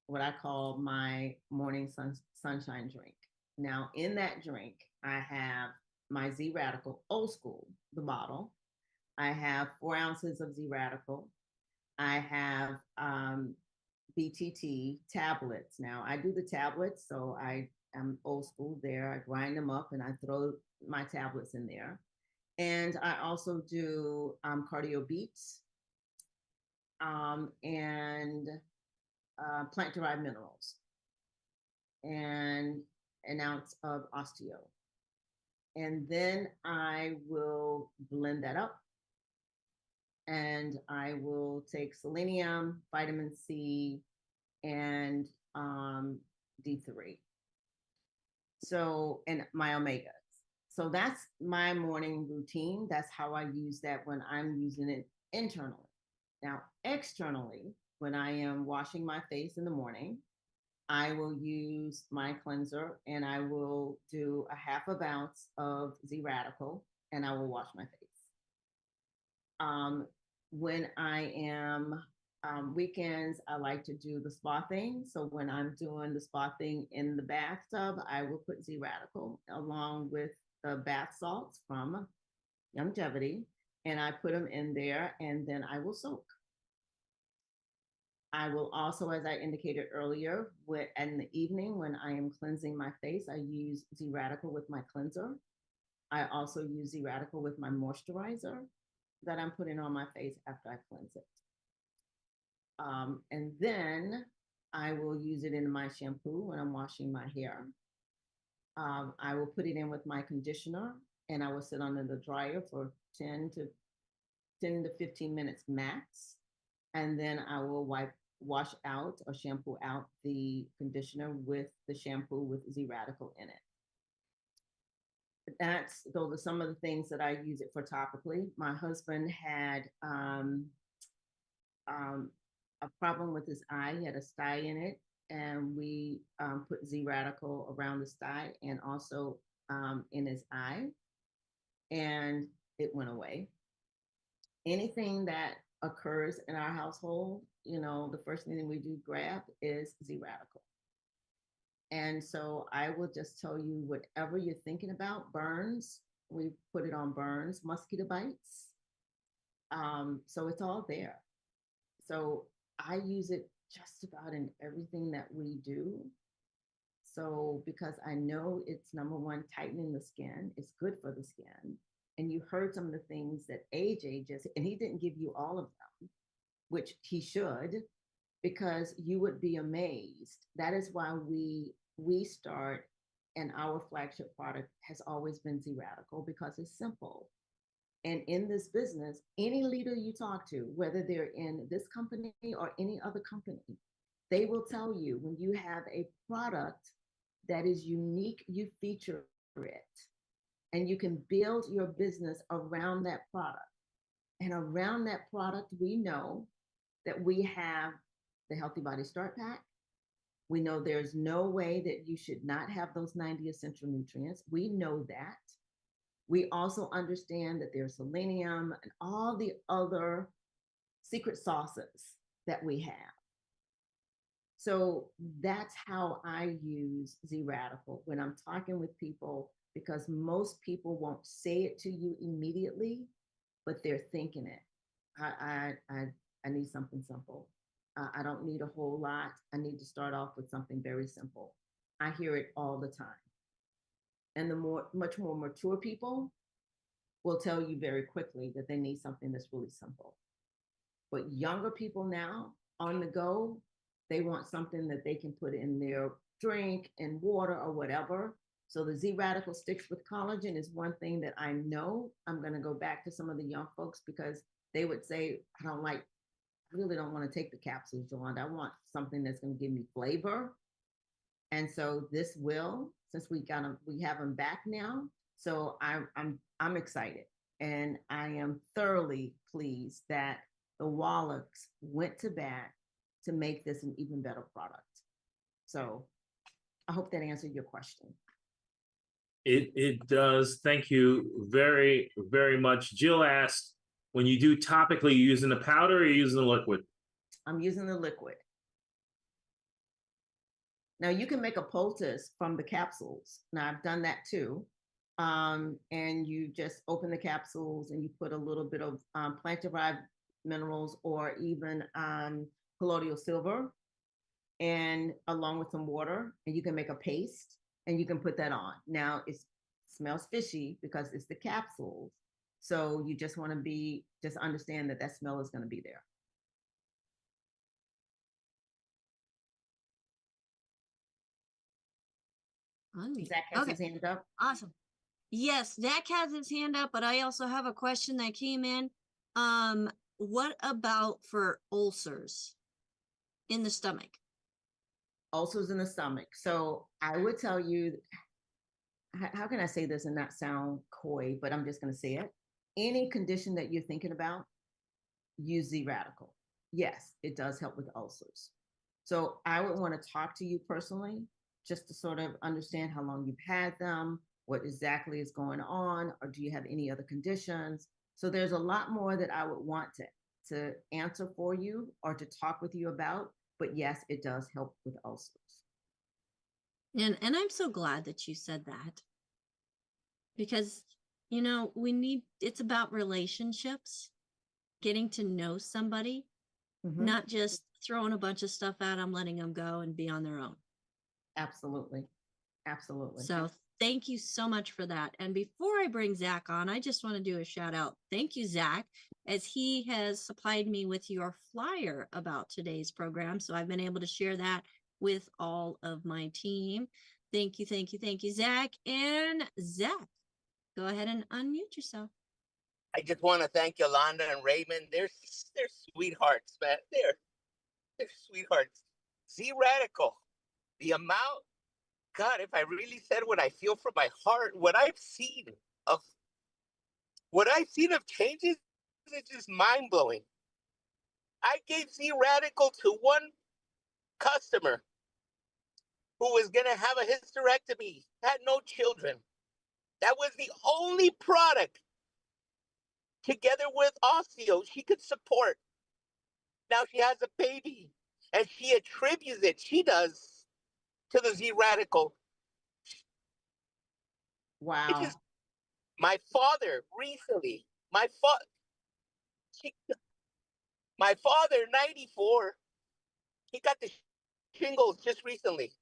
what I call my morning sunshine drink. Now, in that drink, I have my ZRadical old school, the bottle. I have 4 ounces of ZRadical. I have BTT tablets. Now, I do the tablets, so I am old school there. I grind them up and I throw my tablets in there. And I also do cardio beats and plant-derived minerals and an ounce of osteo. And then I will blend that up. And I will take selenium, vitamin C, and D3. So, and my omegas. So that's my morning routine. That's how I use that when I'm using it internally. Now, externally, when I am washing my face in the morning, I will use my cleanser and I will do a half a ounce of ZRadical and I will wash my face. When I am weekends, I like to do the spa thing. So when I'm doing the spa thing in the bathtub, I will put ZRadical along with the bath salts from Longevity, and I put them in there, and then I will soak. I will also, as I indicated earlier, in the evening when I am cleansing my face, I use ZRadical with my cleanser. I also use ZRadical with my moisturizer that I'm putting on my face after I cleanse it. And then I will use it in my shampoo when I'm washing my hair. I will put it in with my conditioner and I will sit under the dryer for 10 to 15 minutes max. And then I will wash out or shampoo out the conditioner with the shampoo with ZRadical in it. Those are some of the things that I use it for topically. My husband had a problem with his eye. He had a sty in it, and we put ZRadical around the sty and also in his eye, and it went away. Anything that occurs in our household, the first thing that we do grab is ZRadical. And so I will just tell you, whatever you're thinking about, burns, we put it on burns, mosquito bites. So it's all there. So I use it just about in everything that we do. So because I know it's number one, tightening the skin, it's good for the skin. And you heard some of the things that AJ just, and he didn't give you all of them, which he should, because you would be amazed. That is why we start, and our flagship product has always been ZRadical, because it's simple. And in this business, any leader you talk to, whether they're in this company or any other company, they will tell you when you have a product that is unique, you feature it. And you can build your business around that product. And around that product, we know that we have the Healthy Body Start Pack. We know there's no way that you should not have those 90 essential nutrients. We know that. We also understand that there's selenium and all the other secret sauces that we have. So that's how I use ZRadical when I'm talking with people, because most people won't say it to you immediately, but they're thinking it. I need something simple. I don't need a whole lot. I need to start off with something very simple. I hear it all the time. And the much more mature people will tell you very quickly that they need something that's really simple. But younger people now, on the go, they want something that they can put in their drink and water or whatever. So the ZRadical sticks with collagen is one thing that I know. I'm going to go back to some of the young folks, because they would say, I really don't want to take the capsules, Yolanda. I want something that's going to give me flavor. And so this will, since we have them back now. So I'm excited, and I am thoroughly pleased that the Wallachs went to bat to make this an even better product. So I hope that answered your question. It does. Thank you very, very much. Jill asked, when you do topically, you using the powder or you using the liquid? I'm using the liquid. Now you can make a poultice from the capsules. Now I've done that too. And you just open the capsules and you put a little bit of plant-derived minerals or even colloidal silver, and along with some water, and you can make a paste and you can put that on. Now it smells fishy because it's the capsules. So you just want to just understand that smell is going to be there. Zach has his hand up. Awesome. Yes, Zach has his hand up, but I also have a question that came in. What about for ulcers in the stomach? ulcers in the stomach. So I would tell you, how can I say this and not sound coy, but I'm just going to say it. Any condition that you're thinking about, use ZRadical. Yes, it does help with ulcers. So I would want to talk to you personally, just to sort of understand how long you've had them, what exactly is going on, or do you have any other conditions? So there's a lot more that I would want to answer for you or to talk with you about. But yes, it does help with ulcers. And I'm so glad that you said that, because it's about relationships, getting to know somebody, not just throwing a bunch of stuff at them, letting them go and be on their own. Absolutely. Absolutely. So thank you so much for that. And before I bring Zach on, I just want to do a shout out. Thank you, Zach, as he has supplied me with your flyer about today's program. So I've been able to share that with all of my team. Thank you, thank you, thank you, Zach. And Zach, go ahead and unmute yourself. I just want to thank Yolanda and Raymond. They're sweethearts, man. They're sweethearts. ZRadical, the amount, God, if I really said what I feel from my heart, what I've seen of changes is just mind blowing. I gave ZRadical to one customer who was gonna have a hysterectomy, had no children. That was the only product, together with osteo, she could support. Now she has a baby, and she attributes it, she does, to the ZRadical. Wow. My father recently, my father, 94, he got the shingles just recently.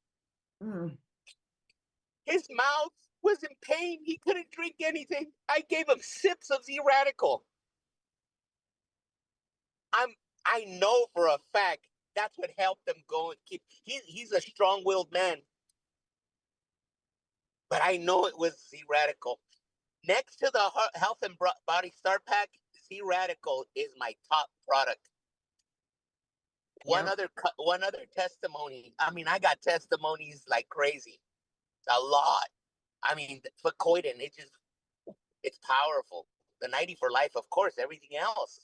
His mouth was in pain. He couldn't drink anything. I gave him sips of ZRadical. I know for a fact that's what helped him go and keep. He's a strong-willed man, but I know it was ZRadical. Next to the Health and Body Start Pack, ZRadical is my top product. One other testimony. I mean, I got testimonies like crazy, a lot. I mean, fucoidan, it's powerful. The 90 for life, of course, everything else.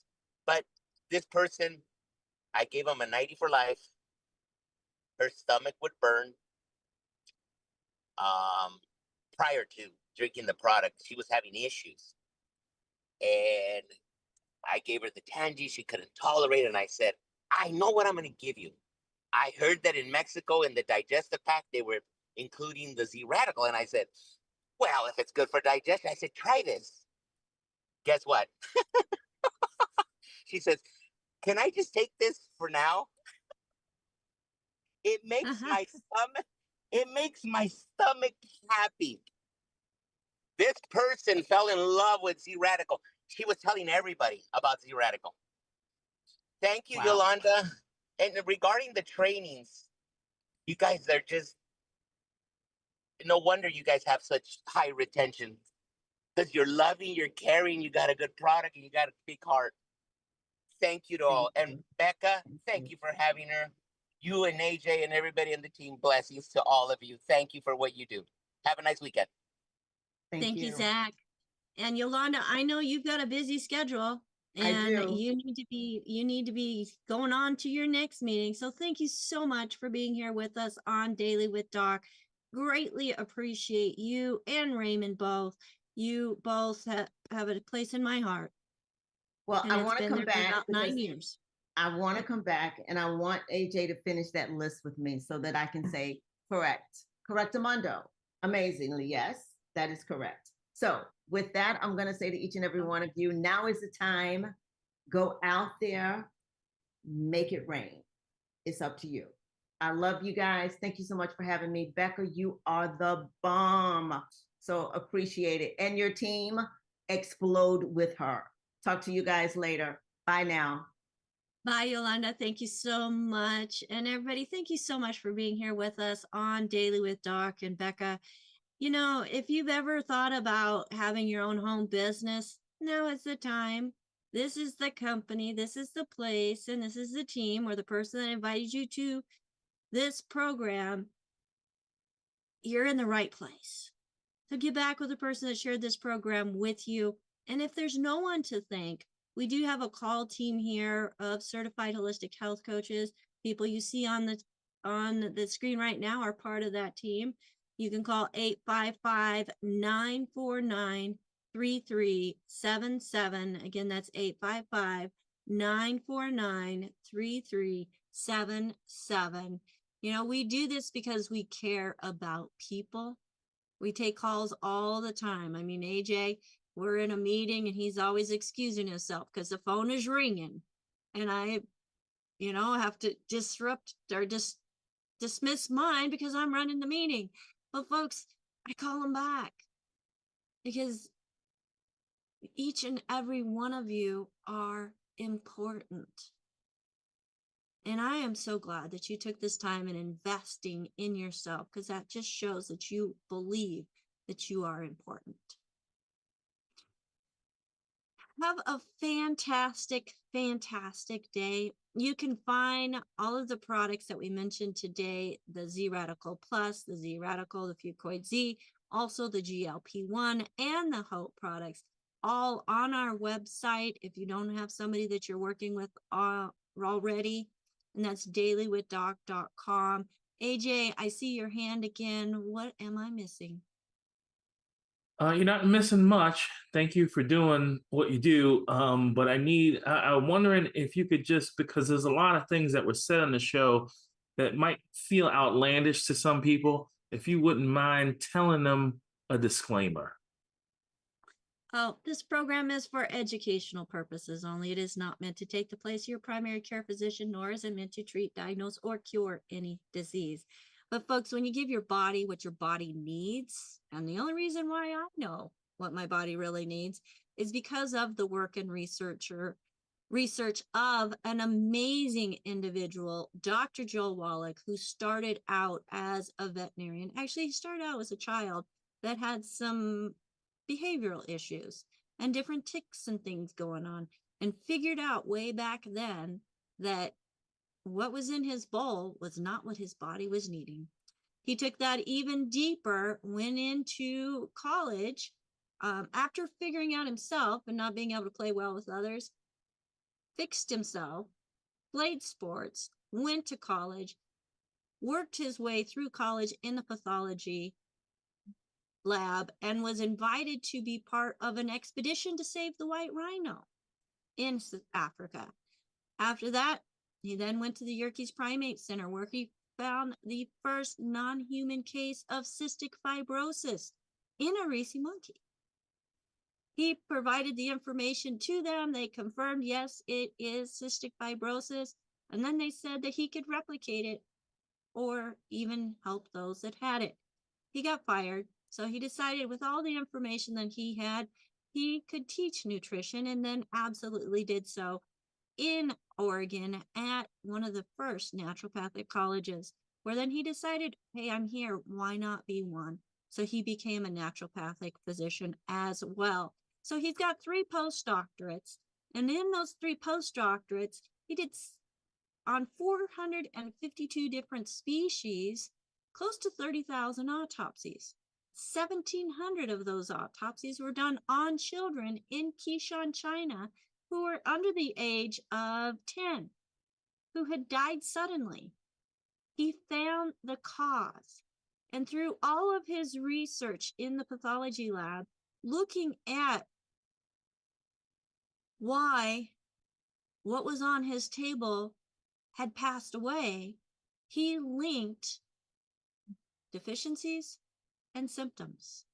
But this person, I gave him a 90 for life. Her stomach would burn. Prior to drinking the product, she was having issues. And I gave her the Tangy. She couldn't tolerate it. And I said, I know what I'm going to give you. I heard that in Mexico, in the digestive pack, they were including the ZRadical. And I said, well, if it's good for digestion, I said, try this. Guess what? She says, can I just take this for now? It makes my stomach happy. This person fell in love with ZRadical. She was telling everybody about ZRadical. Thank you, wow. Yolanda. And regarding the trainings, you guys are just, no wonder you guys have such high retention, because you're loving, you're caring, you got a good product, and you got a big heart. Thank you to all. And Becca, thank you for having her. You and AJ and everybody in the team, blessings to all of you. Thank you for what you do. Have a nice weekend. Thank you, Zach. And Yolanda, I know you've got a busy schedule, and you need to be going on to your next meeting. So thank you so much for being here with us on Daily with Doc. Greatly appreciate you and Raymond both. You both have a place in my heart. Well, and I want to come back about 9 years. I want to come back, and I want AJ to finish that list with me so that I can say correct. Correctamundo. Amazingly, yes, that is correct. So with that, I'm going to say to each and every one of you, now is the time. Go out there, make it rain. It's up to you. I love you guys. Thank you so much for having me. Becca, you are the bomb. So appreciate it. And your team, explode with her. Talk to you guys later. Bye now. Bye, Yolanda. Thank you so much. And everybody, thank you so much for being here with us on Daily with Doc and Becca. You know, if you've ever thought about having your own home business, now is the time. This is the company, this is the place, and this is the team or the person that invited you to this program, you're in the right place. So get back with the person that shared this program with you. And if there's no one to thank, we do have a call team here of certified holistic health coaches. People you see on the screen right now are part of that team. You can call 855-949-3377. Again, that's 855-949-3377. You know, we do this because we care about people. We take calls all the time. I mean, AJ, we're in a meeting and he's always excusing himself because the phone is ringing. And I, have to disrupt or dismiss mine because I'm running the meeting. But folks, I call them back because each and every one of you are important. And I am so glad that you took this time in investing in yourself, because that just shows that you believe that you are important. Have a fantastic, fantastic day. You can find all of the products that we mentioned today, the ZRadical Plus, the ZRadical, the Fucoid Z, also the GLP-1 and the Hope products, all on our website. If you don't have somebody that you're working with already, and that's dailywithdoc.com. AJ, I see your hand again. What am I missing? You're not missing much. Thank you for doing what you do. But I'm wondering if you could just, because there's a lot of things that were said on the show that might feel outlandish to some people, if you wouldn't mind telling them a disclaimer. Oh, this program is for educational purposes only. It is not meant to take the place of your primary care physician, nor is it meant to treat, diagnose, or cure any disease. But folks, when you give your body what your body needs, and the only reason why I know what my body really needs is because of the work and research of an amazing individual, Dr. Joel Wallach, who started out as a veterinarian. Actually, he started out as a child that had some behavioral issues and different tics and things going on, and figured out way back then that what was in his bowl was not what his body was needing. He took that even deeper, went into college after figuring out himself and not being able to play well with others, fixed himself, played sports, went to college, worked his way through college in the pathology lab, and was invited to be part of an expedition to save the white rhino in Africa. After that, he then went to the Yerkes Primate Center, where he found the first non-human case of cystic fibrosis in a Risi monkey. He provided the information to them. They confirmed, yes, it is cystic fibrosis. And then they said that he could replicate it or even help those that had it. He got fired. So he decided, with all the information that he had, he could teach nutrition, and then absolutely did so in Oregon at one of the first naturopathic colleges, where then he decided, hey, I'm here, why not be one? So he became a naturopathic physician as well. So he's got 3 postdoctorates, and in those 3 postdoctorates, he did on 452 different species, close to 30,000 autopsies. 1,700 of those autopsies were done on children in Qishan, China, who were under the age of 10, who had died suddenly. He found the cause. And through all of his research in the pathology lab, looking at why what was on his table had passed away, he linked deficiencies and symptoms.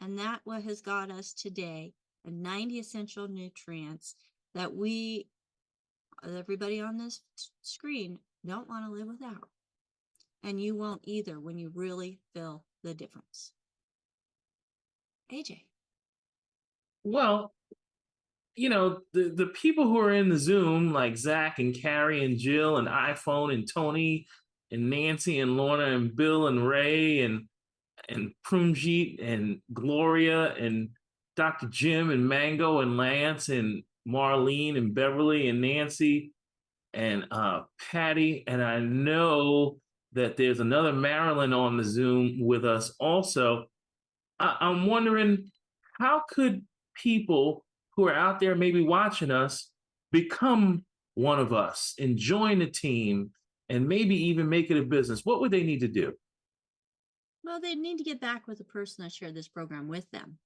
And that what has got us today, the 90 essential nutrients that everybody on this screen don't want to live without. And you won't either when you really feel the difference. AJ. Well, the people who are in the Zoom, like Zach and Carrie and Jill and iPhone and Tony and Nancy and Lorna and Bill and Ray and Prunjit and Gloria and Dr. Jim and Mango and Lance and Marlene and Beverly and Nancy and Patty, and I know that there's another Marilyn on the Zoom with us also. I'm wondering, how could people who are out there maybe watching us become one of us and join the team and maybe even make it a business? What would they need to do? Well, they need to get back with the person that shared this program with them,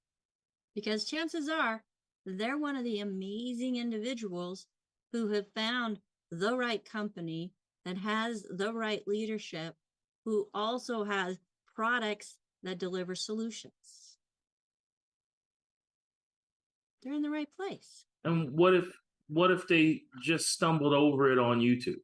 because chances are they're one of the amazing individuals who have found the right company that has the right leadership, who also has products that deliver solutions. They're in the right place. And what if they just stumbled over it on YouTube?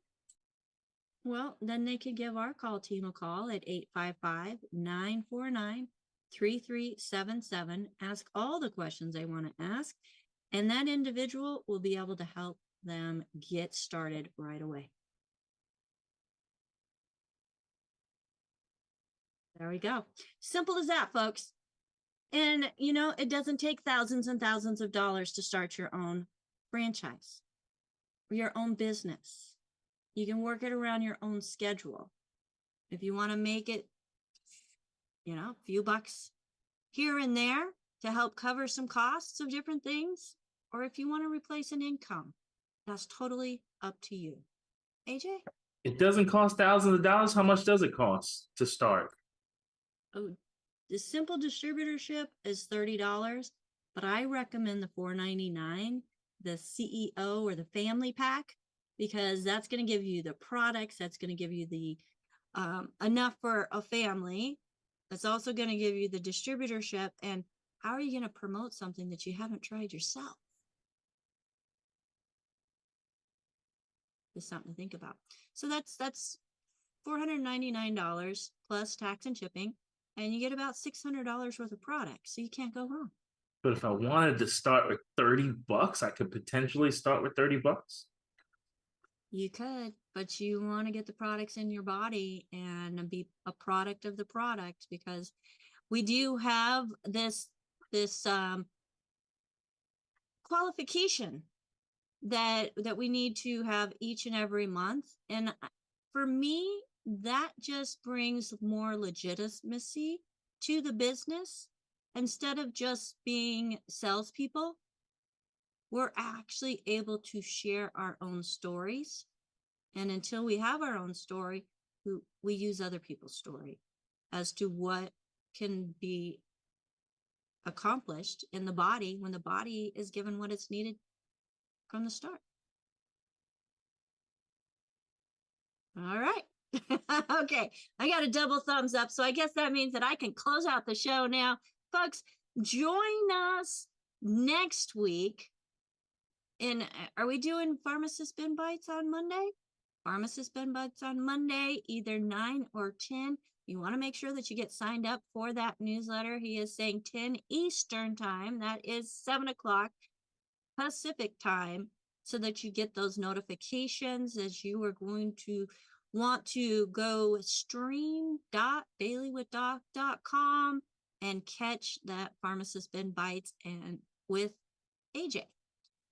Well, then they could give our call team a call at 855-949-3377. Ask all the questions they want to ask, and that individual will be able to help them get started right away. There we go. Simple as that, folks. And, you know, it doesn't take thousands and thousands of dollars to start your own franchise or your own business. You can work it around your own schedule. If you want to make it, you know, a few bucks here and there to help cover some costs of different things, or if you want to replace an income, that's totally up to you. AJ? It doesn't cost thousands of dollars. How much does it cost to start? Oh, the simple distributorship is $30, but I recommend the $4.99, the CEO or the family pack, because that's going to give you the products. That's going to give you the enough for a family. That's also going to give you the distributorship. And how are you going to promote something that you haven't tried yourself? Just something to think about. So that's $499 plus tax and shipping, and you get about $600 worth of product. So you can't go wrong. But if I wanted to start with $30, I could potentially start with $30. You could, but you want to get the products in your body and be a product of the product, because we do have this qualification that we need to have each and every month. And for me, that just brings more legitimacy to the business. Instead of just being salespeople, we're actually able to share our own stories. And until we have our own story, we use other people's story as to what can be accomplished in the body when the body is given what it's needed from the start. All right. Okay. I got a double thumbs up. So I guess that means that I can close out the show now. Folks, join us next week. Are we doing Pharmacist Ben Bites on Monday? Pharmacist Ben Bites on Monday, either 9 or 10. You want to make sure that you get signed up for that newsletter. He is saying 10 Eastern time. That is 7 o'clock Pacific time, so that you get those notifications as you are going to want to go stream.dailywithdoc.com and catch that Pharmacist Ben Bites and with AJ.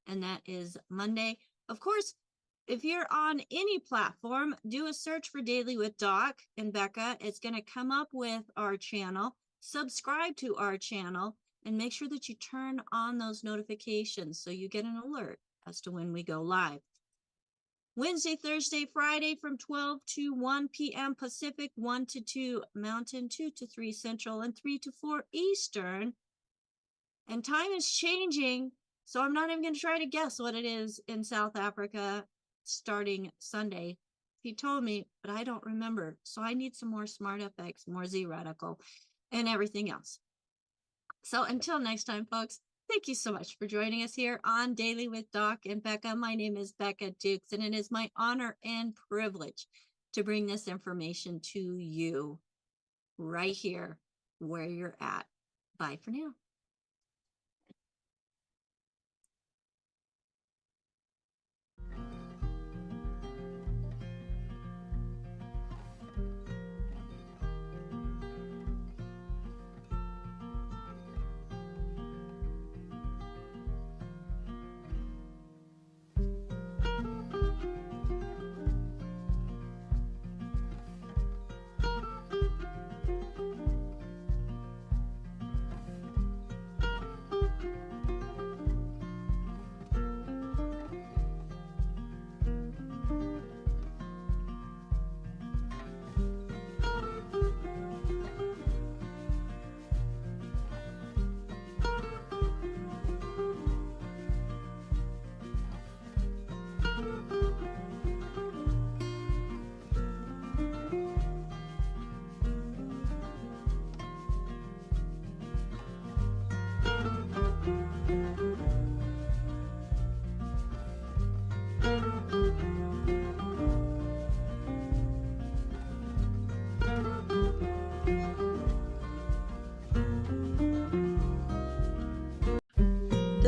And that is Monday. Of course, if you're on any platform, do a search for Daily with Doc and Becca. It's going to come up with our channel. Subscribe to our channel and make sure that you turn on those notifications so you get an alert as to when we go live. Wednesday, Thursday, Friday from 12 to 1 p.m. Pacific, 1 to 2 Mountain, 2 to 3 Central, and 3 to 4 Eastern. And time is changing, so I'm not even going to try to guess what it is in South Africa starting Sunday. He told me, but I don't remember. So I need some more Smart FX, more ZRadical, and everything else. So until next time, folks, thank you so much for joining us here on Daily with Doc and Becca. My name is Becca Dukes, and it is my honor and privilege to bring this information to you right here where you're at. Bye for now.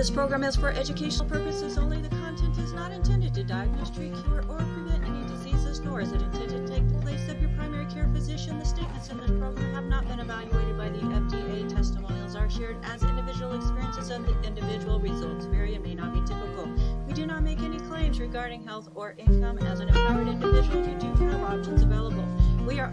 This program is for educational purposes only. The content is not intended to diagnose, treat, cure, or prevent any diseases, nor is it intended to take the place of your primary care physician. The statements in this program have not been evaluated by the FDA. Testimonials are shared as individual experiences of the individual. Results vary and may not be typical. We do not make any claims regarding health or income. As an empowered individual, you do have options available. We are